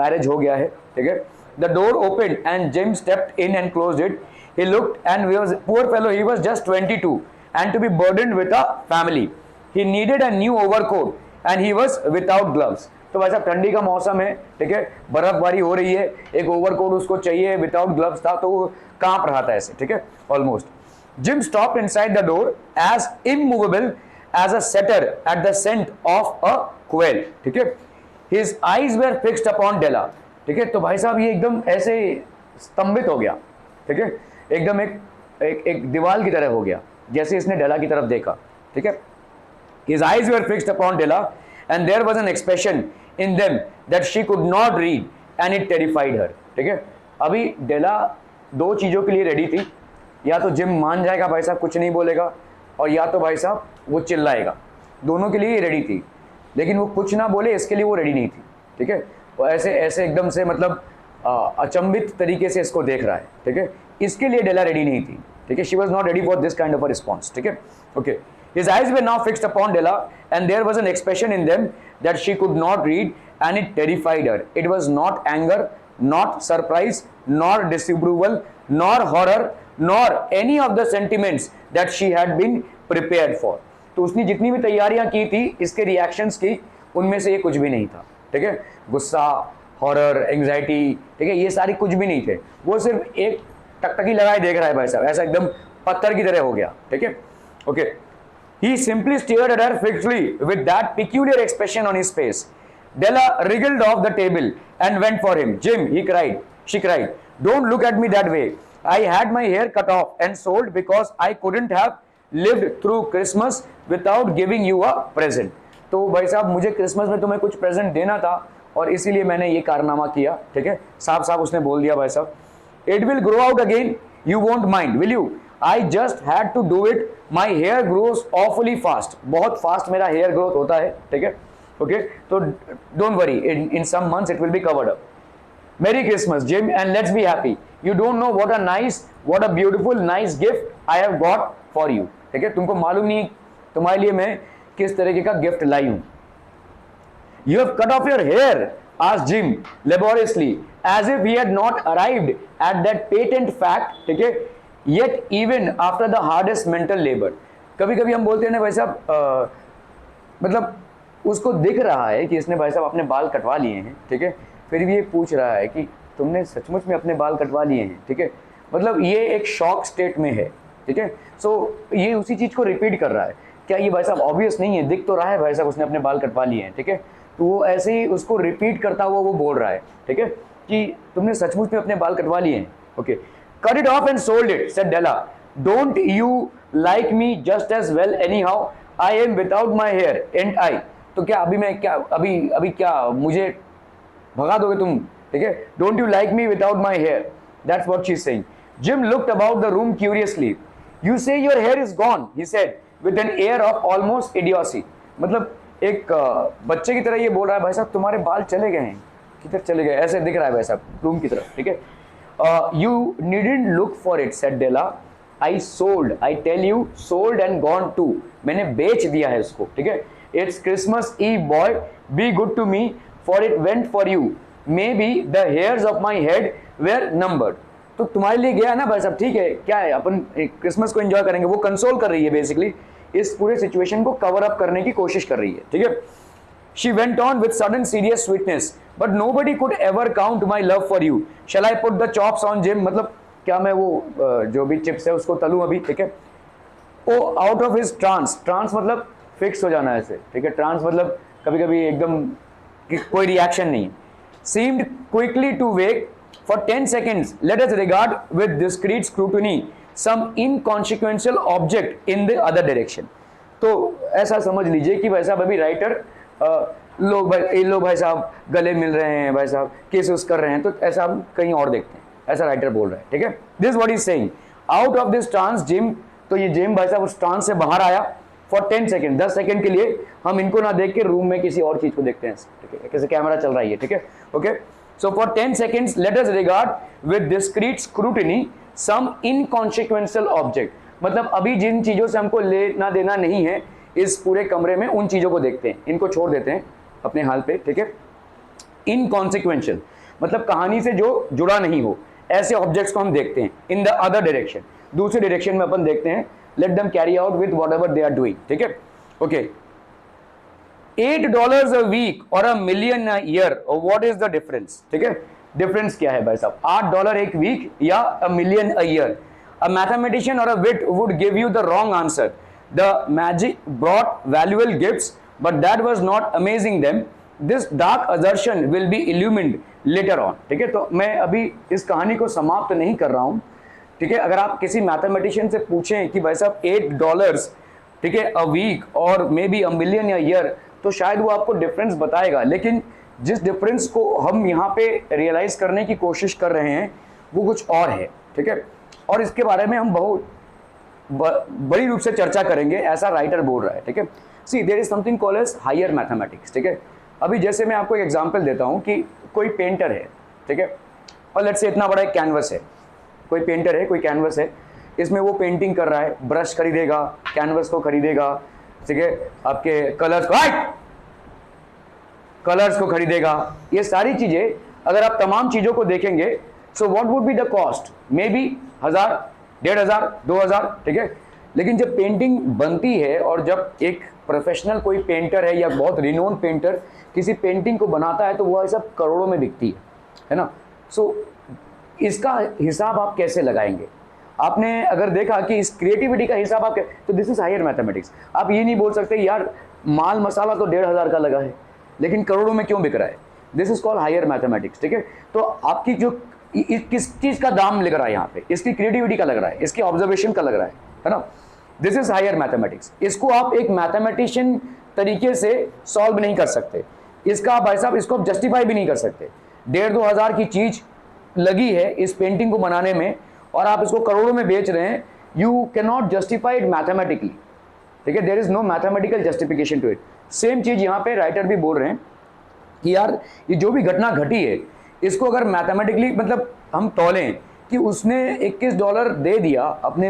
मैरिज हो गया है. ठीक है, the door open and Jim stepped in and closed it. He looked and poor fellow, he was just 22 and to be burdened with a family. He needed a new overcoat and he was without gloves. तो भाई साहब ठंडी का मौसम है. ठीक है, बर्फबारी हो रही है, एक ओवरकोट उसको चाहिए, विदाउट ग्लव्स था तो वो कांप रहा था ऐसे. ठीक है, almost. Jim stopped inside the door as immovable as a setter at the scent of a quail. ठीक है, his eyes were fixed upon Della. ठीक है, तो भाई साहब ये एकदम ऐसे स्तंभित हो गया. ठीक है, एकदम एक दीवार की तरह हो गया जैसे इसने डेला की तरफ देखा. ठीक है, his eyes were fixed upon Della and there was an expression in them that she could not read and it terrified her. ठीक है, अभी डेला दो चीज़ों के लिए रेडी थी. या तो जिम मान जाएगा भाई साहब, कुछ नहीं बोलेगा, और या तो भाई साहब वो चिल्लाएगा. दोनों के लिए ये रेडी थी, लेकिन वो कुछ ना बोले इसके लिए वो रेडी नहीं थी. ठीक है, वो ऐसे ऐसे एकदम से मतलब अचंभित तरीके से इसको देख रहा है. ठीक है, इसके लिए डेला रेडी नहीं थी. ठीक है, she was not ready for this kind of a response. ठीक है, okay. His eyes were now fixed upon Della and there was an expression in them that she could not read and it terrified her. It was not anger, not surprise, nor disapproval, nor horror, nor any of the sentiments that she had been prepared for. तो उसने जितनी भी तैयारियां की थी इसके reactions की, उनमें से ये कुछ भी नहीं था. ठीक है, गुस्सा, हॉरर, एंग्जाइटी, ठीक है, ये सारी कुछ भी नहीं थे. वो सिर्फ एक टकटकी लगाए देख रहा है भाई साहब, ऐसा एकदम पत्थर की तरह हो गया. ठीक है, okay. He simply stared at her fixedly with that peculiar expression on his face. Della wriggled off the table and went for him. Jim, he cried. She cried, don't look at me that way. I had my hair cut off and sold because I couldn't have lived through Christmas without giving you a present. तो भाई साहब मुझे Christmas में तुम्हें कुछ present देना था और इसीलिए मैंने ये कारनामा किया. ठीक है, साफ साफ उसने बोल दिया भाई साहब. It will grow out again. You won't mind, will you? I just had to do it. My hair grows awfully fast. बहुत fast मेरा hair growth होता है. ठीक है, okay. तो don't worry. In some months it will be covered up. Merry Christmas, Jim, and let's be happy. You don't know what a beautiful, nice gift I have got for you. ठीक है, तुमको मालूम नहीं तुम्हारे लिए मैं किस तरीके का गिफ्ट लाई हूँ. You have cut off your hair, asked Jim laboriously, as if he had not arrived at that patent fact. ठीक है, yet even after the hardest mental labor. कभी कभी हम बोलते हैं ना भाई साहब, मतलब उसको दिख रहा है कि इसने भाई साहब अपने बाल कटवा लिए हैं. ठीक है, फिर भी ये पूछ रहा है कि तुमने सचमुच में अपने बाल कटवा लिए हैं. ठीक है, मतलब ये एक शॉक स्टेट में है. ठीक है, सो ये उसी चीज़ को रिपीट कर रहा है. क्या ये भाई साहब ऑब्वियस नहीं है? दिख तो रहा है भाई साहब उसने अपने बाल कटवा लिए हैं. ठीक है, तो वो ऐसे ही उसको रिपीट करता हुआ वो बोल रहा है. ठीक है, कि तुमने सचमुच में अपने बाल कटवा लिए हैं. Okay. Cut it off and sold it, said Della. Don't you like me just as well anyhow? I am without my hair, ain't I? तो क्या अभी मैं क्या अभी क्या मुझे भगा दोगे तुम? ठीक है, Don't you like me without my hair? That's what she's saying. Jim looked about the room curiously. You say your hair is gone, he said with an air of almost idiocy. मतलब एक बच्चे की तरह ये बोल रहा है भाई साहब तुम्हारे बाल चले गए हैं. किधर चले गए? ऐसे दिख रहा है भाई साहब रूम की तरफ. ठीक है, you needn't look for it, said Della. I sold, I tell you, sold and gone too. मैंने बेच दिया है इसको. ठीक है, it's Christmas Eve, boy. Be good to me, for it went for you. Maybe the hairs of my head were numbered. तो तुम्हारे लिए गया ना भाई साहब, ठीक है क्या है, अपन क्रिसमस को एंजॉय करेंगे। वो कंसोल कर रही है बेसिकली, इस पूरे सिचुएशन को कवर अप करने की कोशिश कर रही है, ठीक है। She went on with sudden serious sweetness, but nobody could ever count my love for you. Shall I put the chops on Jim? मतलब क्या मैं वो जो भी चिप्स है उसको तलूं अभी, ठीक है। Oh out of his trance, trance मतलब फिक्स हो जाना ऐसे, ठीक है। ट्रांस मतलब कभी कभी एकदम कोई रिएक्शन नहीं। Seemed quickly to wake for 10 seconds. Let us regard with discreet scrutiny some inconsequential object in the other direction. तो ऐसा समझ लीजिए कि भाई साहब अभी राइटर लोग भाई साहब गले मिल रहे हैं, भाई साहब किस उस कर रहे हैं, तो ऐसा हम कहीं और देखते हैं, ऐसा राइटर बोल रहा है, ठीक है। This what is saying, out of this trance Jim, तो ये जिम भाई साहब उस ट्रांस से बाहर आया फॉर 10 सेकेंड, 10 सेकेंड के लिए हम इनको ना देख के रूम में किसी और चीज को देखते हैं, ठीक है, कैसे कैमरा चल रहा है, ठीक है, okay. So for 10 seconds let us regard with discreet scrutiny some inconsequential object, मतलब अभी जिन चीजों से हमको लेना देना नहीं है इस पूरे कमरे में, उन चीजों को देखते हैं, इनको छोड़ देते हैं अपने हाल पे, ठीक है। इनकॉन्सिक्वेंशियल मतलब कहानी से जो जुड़ा नहीं हो, ऐसे ऑब्जेक्ट्स को हम देखते हैं। इन द अदर डायरेक्शन, दूसरे डायरेक्शन में अपन देखते हैं। Let them carry out with whatever they are doing, ठीक है, ओके। $8 अ वीक और $1 million a year, what is the difference, ठीक है। डिफरेंस क्या है भाई साहब, $8 एक वीक या $1 million a year. A mathematician और a wit would give you the wrong answer. The magic brought valuable gifts, but that was not amazing them. This dark assertion will be illumined later on. ठीक है, तो मैं अभी इस कहानी को समाप्त नहीं कर रहा हूं, ठीक है। अगर आप किसी मैथमेटिशियन से पूछें कि भाई साहब $8, ठीक है, अ वीक और मे बी $1 million या ईयर, तो शायद वो आपको डिफरेंस बताएगा, लेकिन जिस डिफरेंस को हम यहाँ पे रियलाइज करने की कोशिश कर रहे हैं वो कुछ और है, ठीक है। और इसके बारे में हम बहुत बड़ी रूप से चर्चा करेंगे, ऐसा राइटर बोल रहा है, ठीक है। See there is something called as higher mathematics, ठीक है। अभी जैसे मैं आपको एक एग्जांपल देता हूं कि कोई पेंटर है, ठीक है, और लेट्स से इतना बड़ा एक कैनवस है, कोई पेंटर है, कोई कैनवस है, इसमें वो पेंटिंग कर रहा है, ब्रश खरीदेगा, कैनवस को खरीदेगा, ठीक है, आपके कलर्स को खरीदेगा, ये सारी चीजें अगर आप तमाम चीजों को देखेंगे, so what would be the cost, may be 1000, 1500, 2000, ठीक है। लेकिन जब पेंटिंग बनती है और जब एक प्रोफेशनल कोई पेंटर है या बहुत रिनोन पेंटर किसी पेंटिंग को बनाता है, तो वो सब करोड़ों में बिकती है ना। सो इसका हिसाब आप कैसे लगाएंगे? आपने अगर देखा कि इस क्रिएटिविटी का हिसाब आप, तो दिस इज हायर मैथमेटिक्स। आप ये नहीं बोल सकते यार माल मसाला तो 1500 का लगा है लेकिन करोड़ों में क्यों बिक रहा है। This is called higher mathematics, ठीक है। तो आपकी जो किस चीज का दाम लग रहा है यहाँ पे, इसकी क्रिएटिविटी का लग रहा है, इसकी ऑब्जर्वेशन का लग रहा है ना। This is higher mathematics. इसको आप एक मैथमेटिशियन तरीके से सॉल्व नहीं कर सकते, इसका आप भाई साहब इसको आप जस्टिफाई भी नहीं कर सकते। 1,500-2 हज़ार की चीज लगी है इस पेंटिंग को बनाने में और आप इसको करोड़ों में बेच रहे हैं, you can not justify it mathematically, ठीक है। There is no mathematical justification to it. Same चीज यहाँ पे राइटर भी बोल रहे हैं कि यार ये जो भी घटना घटी है इसको अगर मैथमेटिकली मतलब हम तौलें कि उसने $21 दे दिया, अपने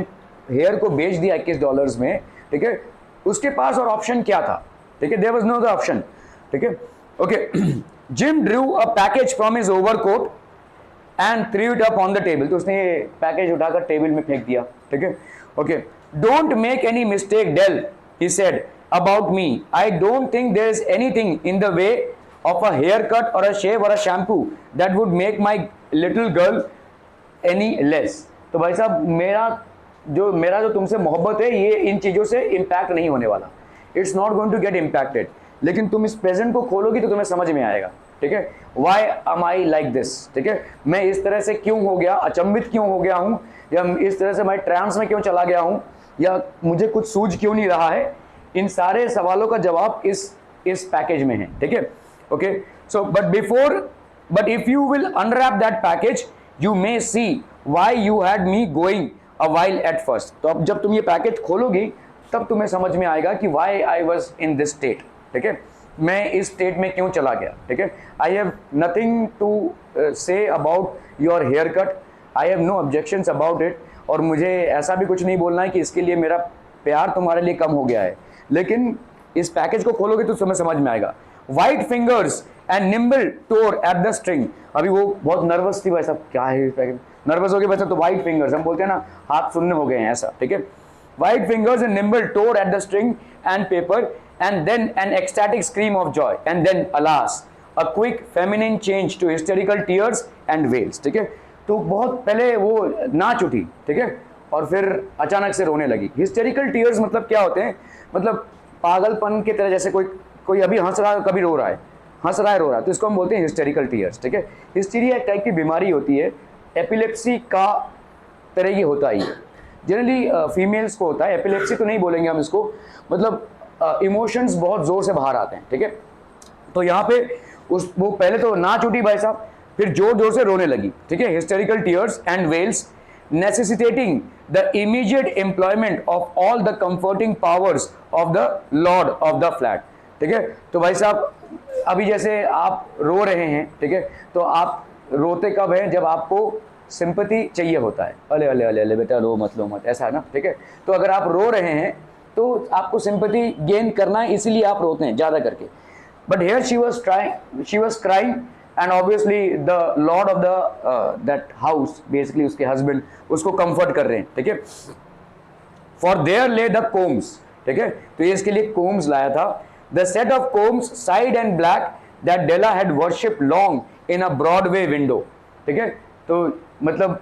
हेयर को बेच दिया $21 में, ठीक है, उसके पास और ऑप्शन क्या था, ठीक है, there was no other option, ठीक है, okay. Jim drew a package from his overcoat and threw it up on the table, तो उसने ये पैकेज उठाकर टेबल में फेंक दिया, ठीक है, okay. Don't make any mistake Dell, he said, about me, I don't think there is anything in the way of a haircut or a shave or a shampoo that would make my little girl any less। तो भाई साहब मेरा जो तुमसे मोहब्बत है ये इन चीजों से इम्पैक्ट नहीं होने वाला, it's not going to get impacted. लेकिन तुम इस प्रेजेंट को खोलोगी तो तुम्हें समझ में आएगा, ठीक है। Why am I like this, ठीक है, मैं इस तरह से क्यों हो गया, अचंभित क्यों हो गया हूँ, या इस तरह से मैं ट्रांस में क्यों चला गया हूँ, या मुझे कुछ सूझ क्यों नहीं रहा है। इन सारे सवालों का जवाब इस पैकेज में है, ठीक है, okay। So but if you will unwrap that package you may see why you had me going a while at first। तो अब जब तुम ये पैकेज खोलोगी तब तुम्हें समझ में आएगा कि why I was in this state, ठीक है, मैं इस स्टेट में क्यों चला गया, ठीक है। I have nothing to say about your haircut, I have no objections about it, और मुझे ऐसा भी कुछ नहीं बोलना है कि इसके लिए मेरा प्यार तुम्हारे लिए कम हो गया है, लेकिन इस पैकेज को खोलोगे तो तुम्हें समझ में आएगा। White fingers and nimble tore at the string। अभी वो बहुत नर्वस थी भाई साहब, क्या है नर्वस हो गए बच्चा तो वाइट फिंगर्स, हम बोलते हैं ना हाथ सुनने हो गए हैं ऐसा, ठीक है। White fingers and nimble tore at the string and paper and then an ecstatic scream of joy and then alas a quick feminine change to hysterical tears and wails, ठीक है। तो बहुत पहले वो नाच उठी, ठीक है, और फिर अचानक से रोने लगी। हिस्टेरिकल टीयर्स मतलब क्या होते हैं, मतलब पागलपन की तरह, जैसे कोई अभी हंस रहा है कभी रो रहा है, हंस रहा है रो रहा है, तो इसको हम बोलते हैं हिस्टेरिकल टीयर्स, ठीक है। हिस्टीरिया एक टाइप की बीमारी होती है, एपिलेप्सी का तरह की होता ही है, जनरली फीमेल्स को होता है। एपिलेप्सी तो नहीं बोलेंगे हम इसको, मतलब इमोशंस बहुत जोर से बाहर आते हैं, ठीक है। तो यहाँ पे वो पहले तो नाच उठी भाई साहब, फिर जोर जोर से रोने लगी, ठीक है। Hysterical tears and wails necessitating the immediate employment of all the comforting powers of the lord of the flat, ठीक है। तो भाई साहब अभी जैसे आप रो रहे हैं, ठीक है, तो आप रोते कब हैं, जब आपको सिंपैथी चाहिए होता है, अले अले अले अले बेटा रो मत, लो मत, ऐसा है ना, ठीक है। तो अगर आप रो रहे हैं तो आपको सिंपैथी गेन करना है, इसीलिए आप रोते हैं ज़्यादा करके। But here she was crying and obviously the lord of the that house, basically उसके हस्बैंड उसको कंफर्ट कर रहे हैं, ठीक है। For there lay the combs, ठीक है, तो ये इसके लिए कोम्स लाया था। The set of combs side and black that Della had worship long in a Broadway window, ठीक है। तो मतलब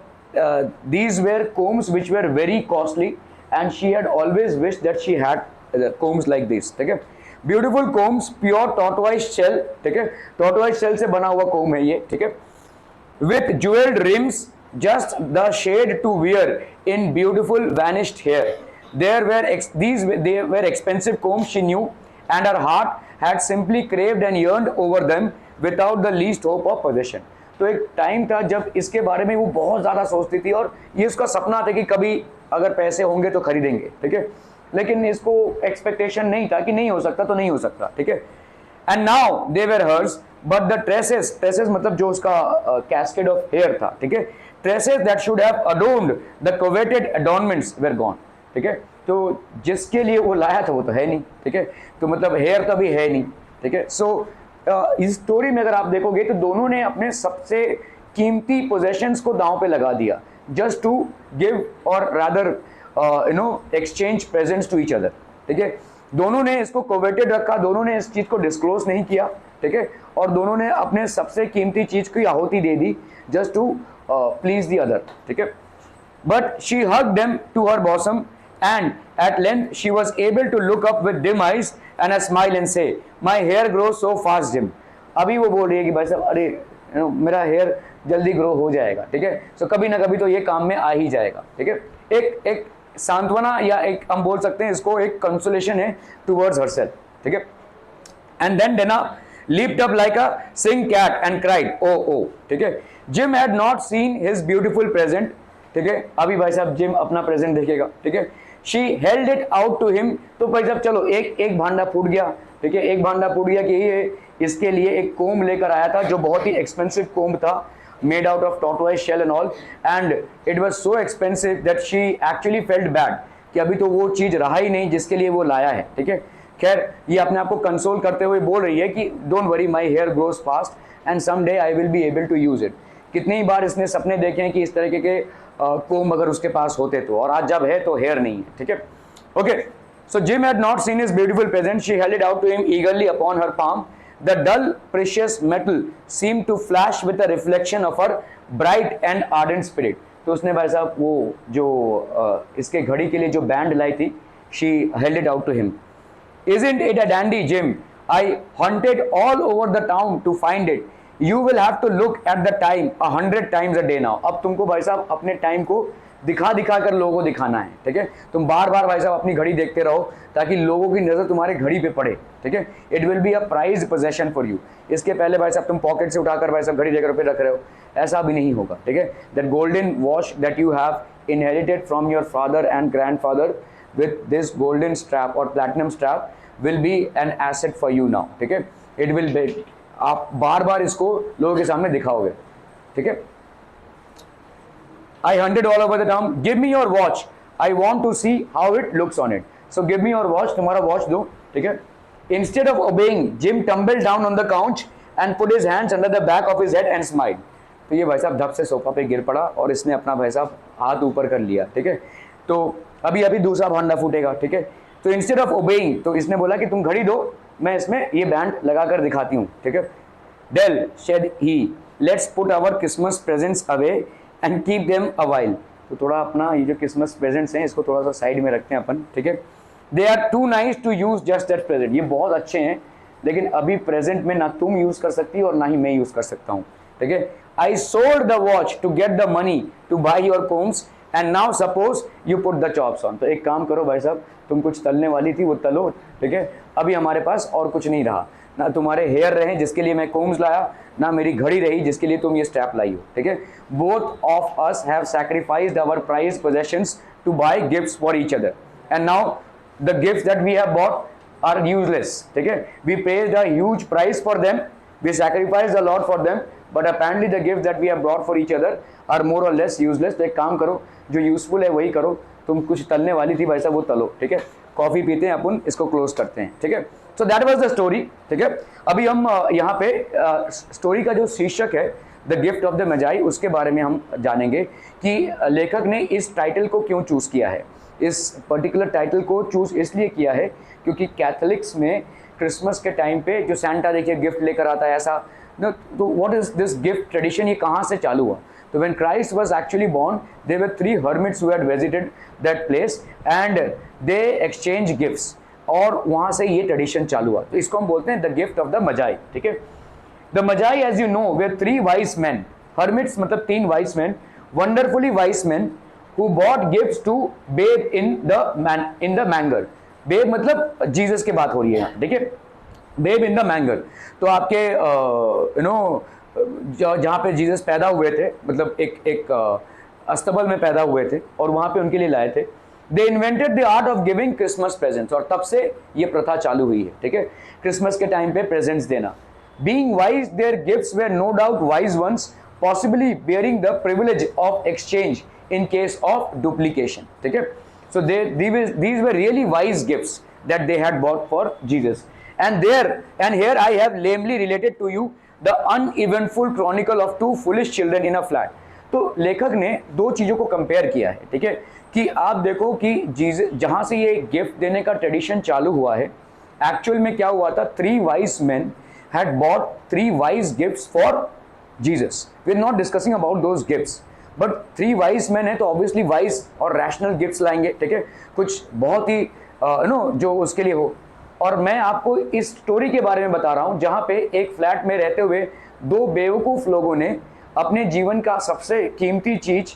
these were combs which were very costly and she had always wished that she had combs like this, ठीक है। Beautiful combs, pure tortoise shell, ठीक है, tortoise shell से बना हुआ कोम है ये, ठीक है। With jewelled rims, just the shade to wear in beautiful vanished hair. They were expensive combs she knew, and her heart had simply craved and yearned over them without the least hope of possession. तो एक time था जब इसके बारे में वो बहुत ज़्यादा सोचती थी और ये उसका सपना था कि कभी अगर पैसे होंगे तो खरीदेंगे, ठीक है। लेकिन इसको एक्सपेक्टेशन नहीं था कि नहीं हो सकता तो नहीं हो सकता, ठीक है। And now they were hers, but the tresses मतलब जो उसका कैस्केड ऑफ हेयर था, ठीक है, tresses that should have adorned the coveted adornments were gone, ठीक है। तो जिसके लिए वो लाया था वो तो है नहीं, ठीक है, तो मतलब हेयर तो भी है नहीं, ठीक है। सो इस स्टोरी में अगर आप देखोगे तो दोनों ने अपने सबसे कीमती पोजेशंस को दांव पे लगा दिया, जस्ट टू गिव और rather exchange presents to each other, ठीक है। दोनों ने इसको कोवेटेड रखा, दोनों ने इस चीज को डिस्क्लोज नहीं किया, ठीक है, और दोनों ने अपने सबसे कीमती चीज की आहुति दे दी just to please the other, ठीक है। But she hug them to her bosom and at length she was able to look up with dim eyes and a smile and say, my hair grows so fast Jim। अभी वो बोल रही है कि भाई साहब अरे मेरा हेयर जल्दी ग्रो हो जाएगा, ठीक है। सो कभी ना कभी तो ये काम में आ ही जाएगा, ठीक है। एक सांत्वना या एक हम बोल सकते हैं इसको एक कंसोलेशन है टुवर्ड्स हरसेल्फ, ठीक है। And then Della leaped up like a sing cat and cried oh oh, ठीक है। Jim had not seen his beautiful present, ठीक है। अभी भाई साहब जिम अपना प्रेजेंट देखेगा, ठीक है। She held it out to him, तो भाई साहब चलो एक भांडा फूट गया, ठीक है, एक भांडा फूट गया कि ये इसके लिए एक कोम लेकर आया था जो बहुत ही एक्सपेंसिव कोम था, made out of tortoise shell and all, and it was so expensive that she actually felt bad कि अभी तो वो चीज रहा ही नहीं जिसके लिए वो लाया है, ठीक है। खैर ये अपने आप को कंसोल करते हुए बोल रही है कि don't worry my hair grows fast and someday I will be able to use it. कितनी बार इसने सपने देखे हैं कि इस तरीके के कोम अगर उसके पास होते तो, और आज जब है तो हेयर नहीं है, ठीक है। Okay, so Jim had not seen his beautiful present, she held it out to him eagerly upon her palm. The dull precious metal seemed to flash with a reflection of her bright and ardent spirit. तो उसने भाई साहब वो जो इसके घड़ी के लिए जो बैंड लाई थी, she held it out to him. Isn't it a dandy, Jim? I hunted all over the town to find it. You will have to look at the time 100 times a day now. अब तुमको भाई साहब अपने time को दिखा कर लोगों को दिखाना है, ठीक है। तुम बार बार भाई साहब अपनी घड़ी देखते रहो ताकि लोगों की नजर तुम्हारे घड़ी पे पड़े, ठीक है। It will be a prize possession for you. इसके पहले भाई साहब तुम पॉकेट से उठाकर भाई साहब घड़ी लेकर फिर रख रहे हो, ऐसा भी नहीं होगा, ठीक है। That golden watch that you have inherited from your father and grandfather with this golden strap और platinum strap will be an asset for you now, ठीक है। इट विल बी, आप बार बार इसको लोगों के सामने दिखाओगे, ठीक है। I hunted all over the town. Give me your watch. I want to see how it looks on it. So give me your watch. तुम्हारा watch दो, ठीक है। Instead of obeying, Jim tumbled down on the couch and put his hands under the back of his head and smiled. तो ये भाई साहब धप से सोफा पे गिर पड़ा और इसने अपना भाई साहब हाथ ऊपर कर लिया, ठीक है। तो अभी अभी दूसरा भांडा फूटेगा, ठीक है। तो इंस्टेड ऑफ ओबेइंग, तो इसने बोला कि तुम घड़ी दो, मैं इसमें ये बैंड लगा कर दिखाती हूँ, ठीक है। Dell said he, let's put our Christmas presents away and keep them a while. तो थोड़ा अपना ये जो क्रिसमस प्रेजेंट्स हैं इसको थोड़ा सा साइड में रखते हैं अपन, ठीक है। They are too nice to use just that present, ये बहुत अच्छे हैं लेकिन अभी प्रेजेंट में ना तुम यूज कर सकती और ना ही मैं यूज कर सकता हूँ, ठीक है। I sold the watch to get the money to buy your combs and now suppose you put the chops on. तो एक काम करो भाई साहब, तुम कुछ तलने वाली थी वो तलो, ठीक है। अभी हमारे पास और कुछ नहीं रहा, ना तुम्हारे हेयर रहे जिसके लिए मैं कोम्स लाया, ना मेरी घड़ी रही जिसके लिए तुम ये स्ट्रैप लाई हो, ठीक है। Both of us have sacrificed our prized possessions to buy gifts for each other and now the gifts that we have bought are useless, ठीक है। We paid a huge price for them, we sacrificed a lot for them, but apparently the gifts that we have brought for each other are more or less useless। तो एक काम करो, जो useful है वही करो, तुम कुछ तलने वाली थी भाई साहब वो तलो, ठीक है। कॉफी पीते हैं अपन, इसको क्लोज करते हैं, ठीक है। So that was the story, ठीक है। अभी हम यहाँ पे स्टोरी का जो शीर्षक है द गिफ्ट ऑफ द मजाई, उसके बारे में हम जानेंगे कि लेखक ने इस टाइटल को क्यों चूज किया है। इस पर्टिकुलर टाइटल को चूज इसलिए किया है क्योंकि कैथोलिक्स में क्रिसमस के टाइम पे जो सैंटा देखिए गिफ्ट लेकर आता है ऐसा, तो what is this gift tradition, ये कहाँ से चालू हुआ। तो when Christ was actually born there were 3 hermits who had visited that place and they exchanged gifts, और वहाँ से ये ट्रेडिशन चालू हुआ। तो इसको हम बोलते हैं the gift of the Magi, ठीक है। The Magi as you know were 3 wise men, hermits मतलब 3 wise men, wonderfully wise men who bought gifts to babe in the manger। Babe मतलब जीसस की बात हो रही है यहाँ, ठीक है। बेब इन द मैंगर, तो आपके यू नो जहाँ पे जीसस पैदा हुए थे, मतलब एक अस्तबल में पैदा हुए थे और वहाँ पे उनके लिए लाए थे। They invented the art of giving Christmas presents, और तब से ये प्रथा चालू हुई है, ठीक है, क्रिसमस के टाइम पे प्रेजेंट्स देना। Being wise their gifts were no doubt wise ones, possibly bearing the privilege of exchange in case of duplication, ठीक है। So these were really wise gifts that they had bought for Jesus, and here I have lamely related to you the uneventful chronicle of 2 foolish children in a flat। तो लेखक ने 2 चीजों को compare किया है, ठीक है, कि आप देखो कि जीसस जहां से ये गिफ्ट देने का ट्रेडिशन चालू हुआ है, एक्चुअल में क्या हुआ था, 3 wise men had bought 3 wise gifts for Jesus। We are not discussing about those gifts, but 3 wise man है तो ऑब्वियसली वाइज और रैशनल गिफ्ट्स लाएंगे, ठीक है, कुछ बहुत ही जो उसके लिए हो। और मैं आपको इस स्टोरी के बारे में बता रहा हूं जहां पे एक फ्लैट में रहते हुए 2 बेवकूफ लोगों ने अपने जीवन का सबसे कीमती चीज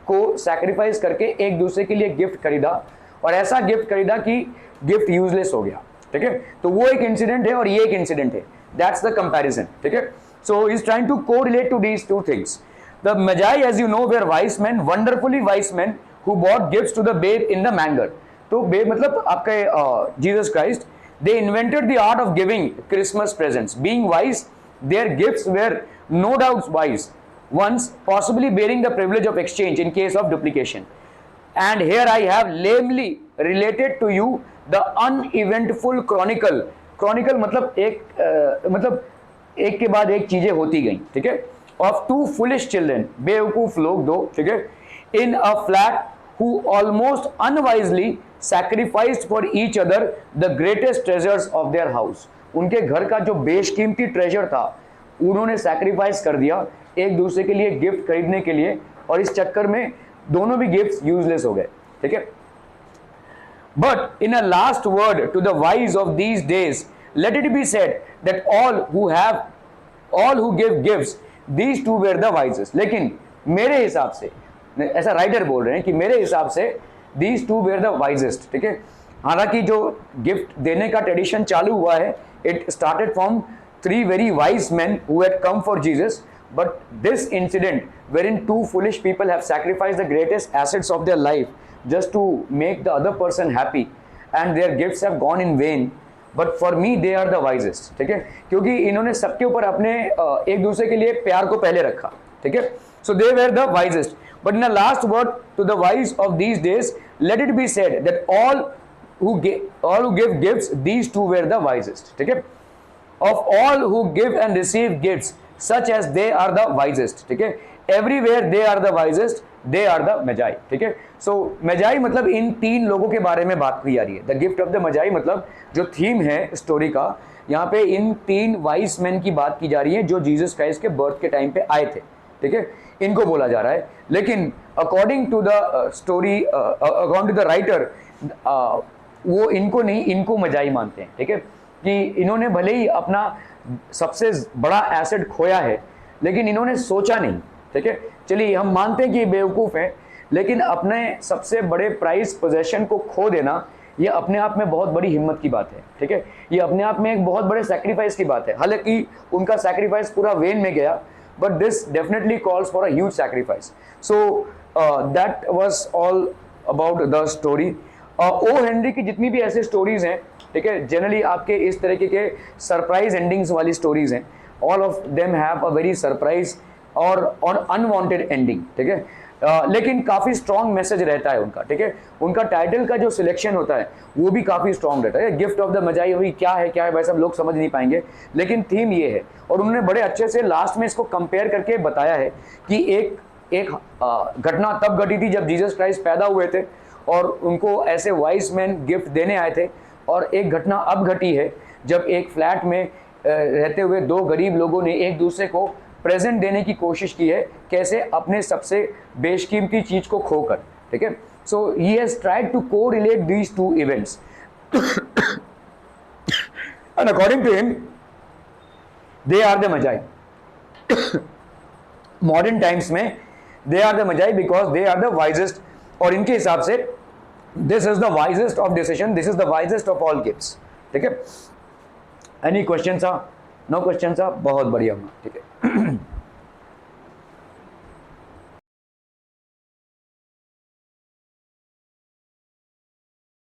को सैक्रिफाइस करके एक दूसरे के लिए गिफ्ट खरीदा, और ऐसा गिफ्ट खरीदा कि गिफ्ट यूजलेस हो गया, ठीक है। तो वो एक इंसिडेंट है और ये एक इंसिडेंट है, दैट्स द कंपैरिजन, ठीक है। So he is trying to correlate to these 2 things. The Magi, as you know, were wise men, wonderfully wise men, who bought gifts to the babe in the manger। तो babe मतलब आपके Jesus Christ। They invented the art of giving Christmas presents। Being wise, their gifts were no doubt wise ones, possibly bearing the privilege of exchange in case of duplication। And here I have lamely related to you the uneventful chronicle। Chronicle मतलब एक के बाद एक चीजें होती गई, ठीक है, of 2 foolish children, बेवकूफ लोग 2, ठीक है, in a flat who almost unwisely sacrificed for each other the greatest treasures of their house। उनके घर का जो बेशकीमती ट्रेजर था उन्होंने सैक्रिफाइस कर दिया एक दूसरे के लिए गिफ्ट खरीदने के लिए, और इस चक्कर में दोनों भी गिफ्ट्स यूजलेस हो गए, ठीक है। But in a last word to the wise of these days, let it be said that all who give gifts, these 2 were the wisest। लेकिन मेरे हिसाब से, ऐसा राइटर बोल रहे हैं कि मेरे हिसाब से these 2 were the wisest, ठीक है। हालांकि जो गिफ्ट देने का ट्रेडिशन चालू हुआ है, it started from 3 very wise men who had come for Jesus, but this incident wherein 2 foolish people have sacrificed the greatest assets of their life just to make the other person happy, and their gifts have gone in vain, but for me they are the wisest, ठीक है, क्योंकि इन्होंने सबके ऊपर अपने एक दूसरे के लिए प्यार को पहले रखा, ठीक है। So they were the wisest, but in the last word to the wise of these days let it be said that all who give gifts, these 2 were the wisest, ठीक है। Of all who give and receive gifts, such as they are the wisest, ठीक है, everywhere they are the wisest, they are the Magi, ठीक है। सो मजाई मतलब इन तीन लोगों के बारे में बात की जा रही है। द गिफ्ट ऑफ द मजाई मतलब जो थीम है स्टोरी का, यहाँ पे इन तीन वाइस मैन की बात की जा रही है जो जीसस क्राइस्ट के बर्थ के टाइम पे आए थे, ठीक है, इनको बोला जा रहा है। लेकिन according to the story, according to the writer, वो इनको नहीं, इनको मजाई मानते हैं, ठीक है, कि इन्होंने भले ही अपना सबसे बड़ा एसेट खोया है लेकिन इन्होंने सोचा नहीं, ठीक है। चलिए हम मानते हैं कि बेवकूफ़ है, लेकिन अपने सबसे बड़े प्राइस पोजेशन को खो देना ये अपने आप में बहुत बड़ी हिम्मत की बात है, ठीक है, ये अपने आप में एक बहुत बड़े सैक्रिफाइस की बात है। हालांकि उनका सैक्रिफाइस पूरा वेन में गया, but this definitely calls for a huge sacrifice. So that was all about the story. O Henry की जितनी भी ऐसे स्टोरीज हैं, ठीक है, जनरली आपके इस तरीके के सरप्राइज एंडिंग्स वाली स्टोरीज हैं, all of them have a very surprise और अनवांटेड एंडिंग, ठीक है, लेकिन काफ़ी स्ट्रॉन्ग मैसेज रहता है उनका, ठीक है। उनका टाइटल का जो सिलेक्शन होता है वो भी काफ़ी स्ट्रॉन्ग रहता है। गिफ्ट ऑफ द मजाई वही क्या है वैसे हम लोग समझ नहीं पाएंगे, लेकिन थीम ये है। और उन्होंने बड़े अच्छे से लास्ट में इसको कंपेयर करके बताया है कि एक घटना तब घटी थी जब जीसस क्राइस्ट पैदा हुए थे और उनको ऐसे वाइस मैन गिफ्ट देने आए थे, और एक घटना अब घटी है जब एक फ्लैट में रहते हुए दो गरीब लोगों ने एक दूसरे को प्रेजेंट देने की कोशिश की है, कैसे अपने सबसे बेशकीमती चीज को खोकर, ठीक है। So he has tried to correlate these two events and according to him they are the Magi. Modern times में they are the Magi because they are the wisest, और इनके हिसाब से this is the wisest of decision, this is the wisest of all gifts, ठीक है। Any question sir? No question sir? बहुत बढ़िया, ठीक है।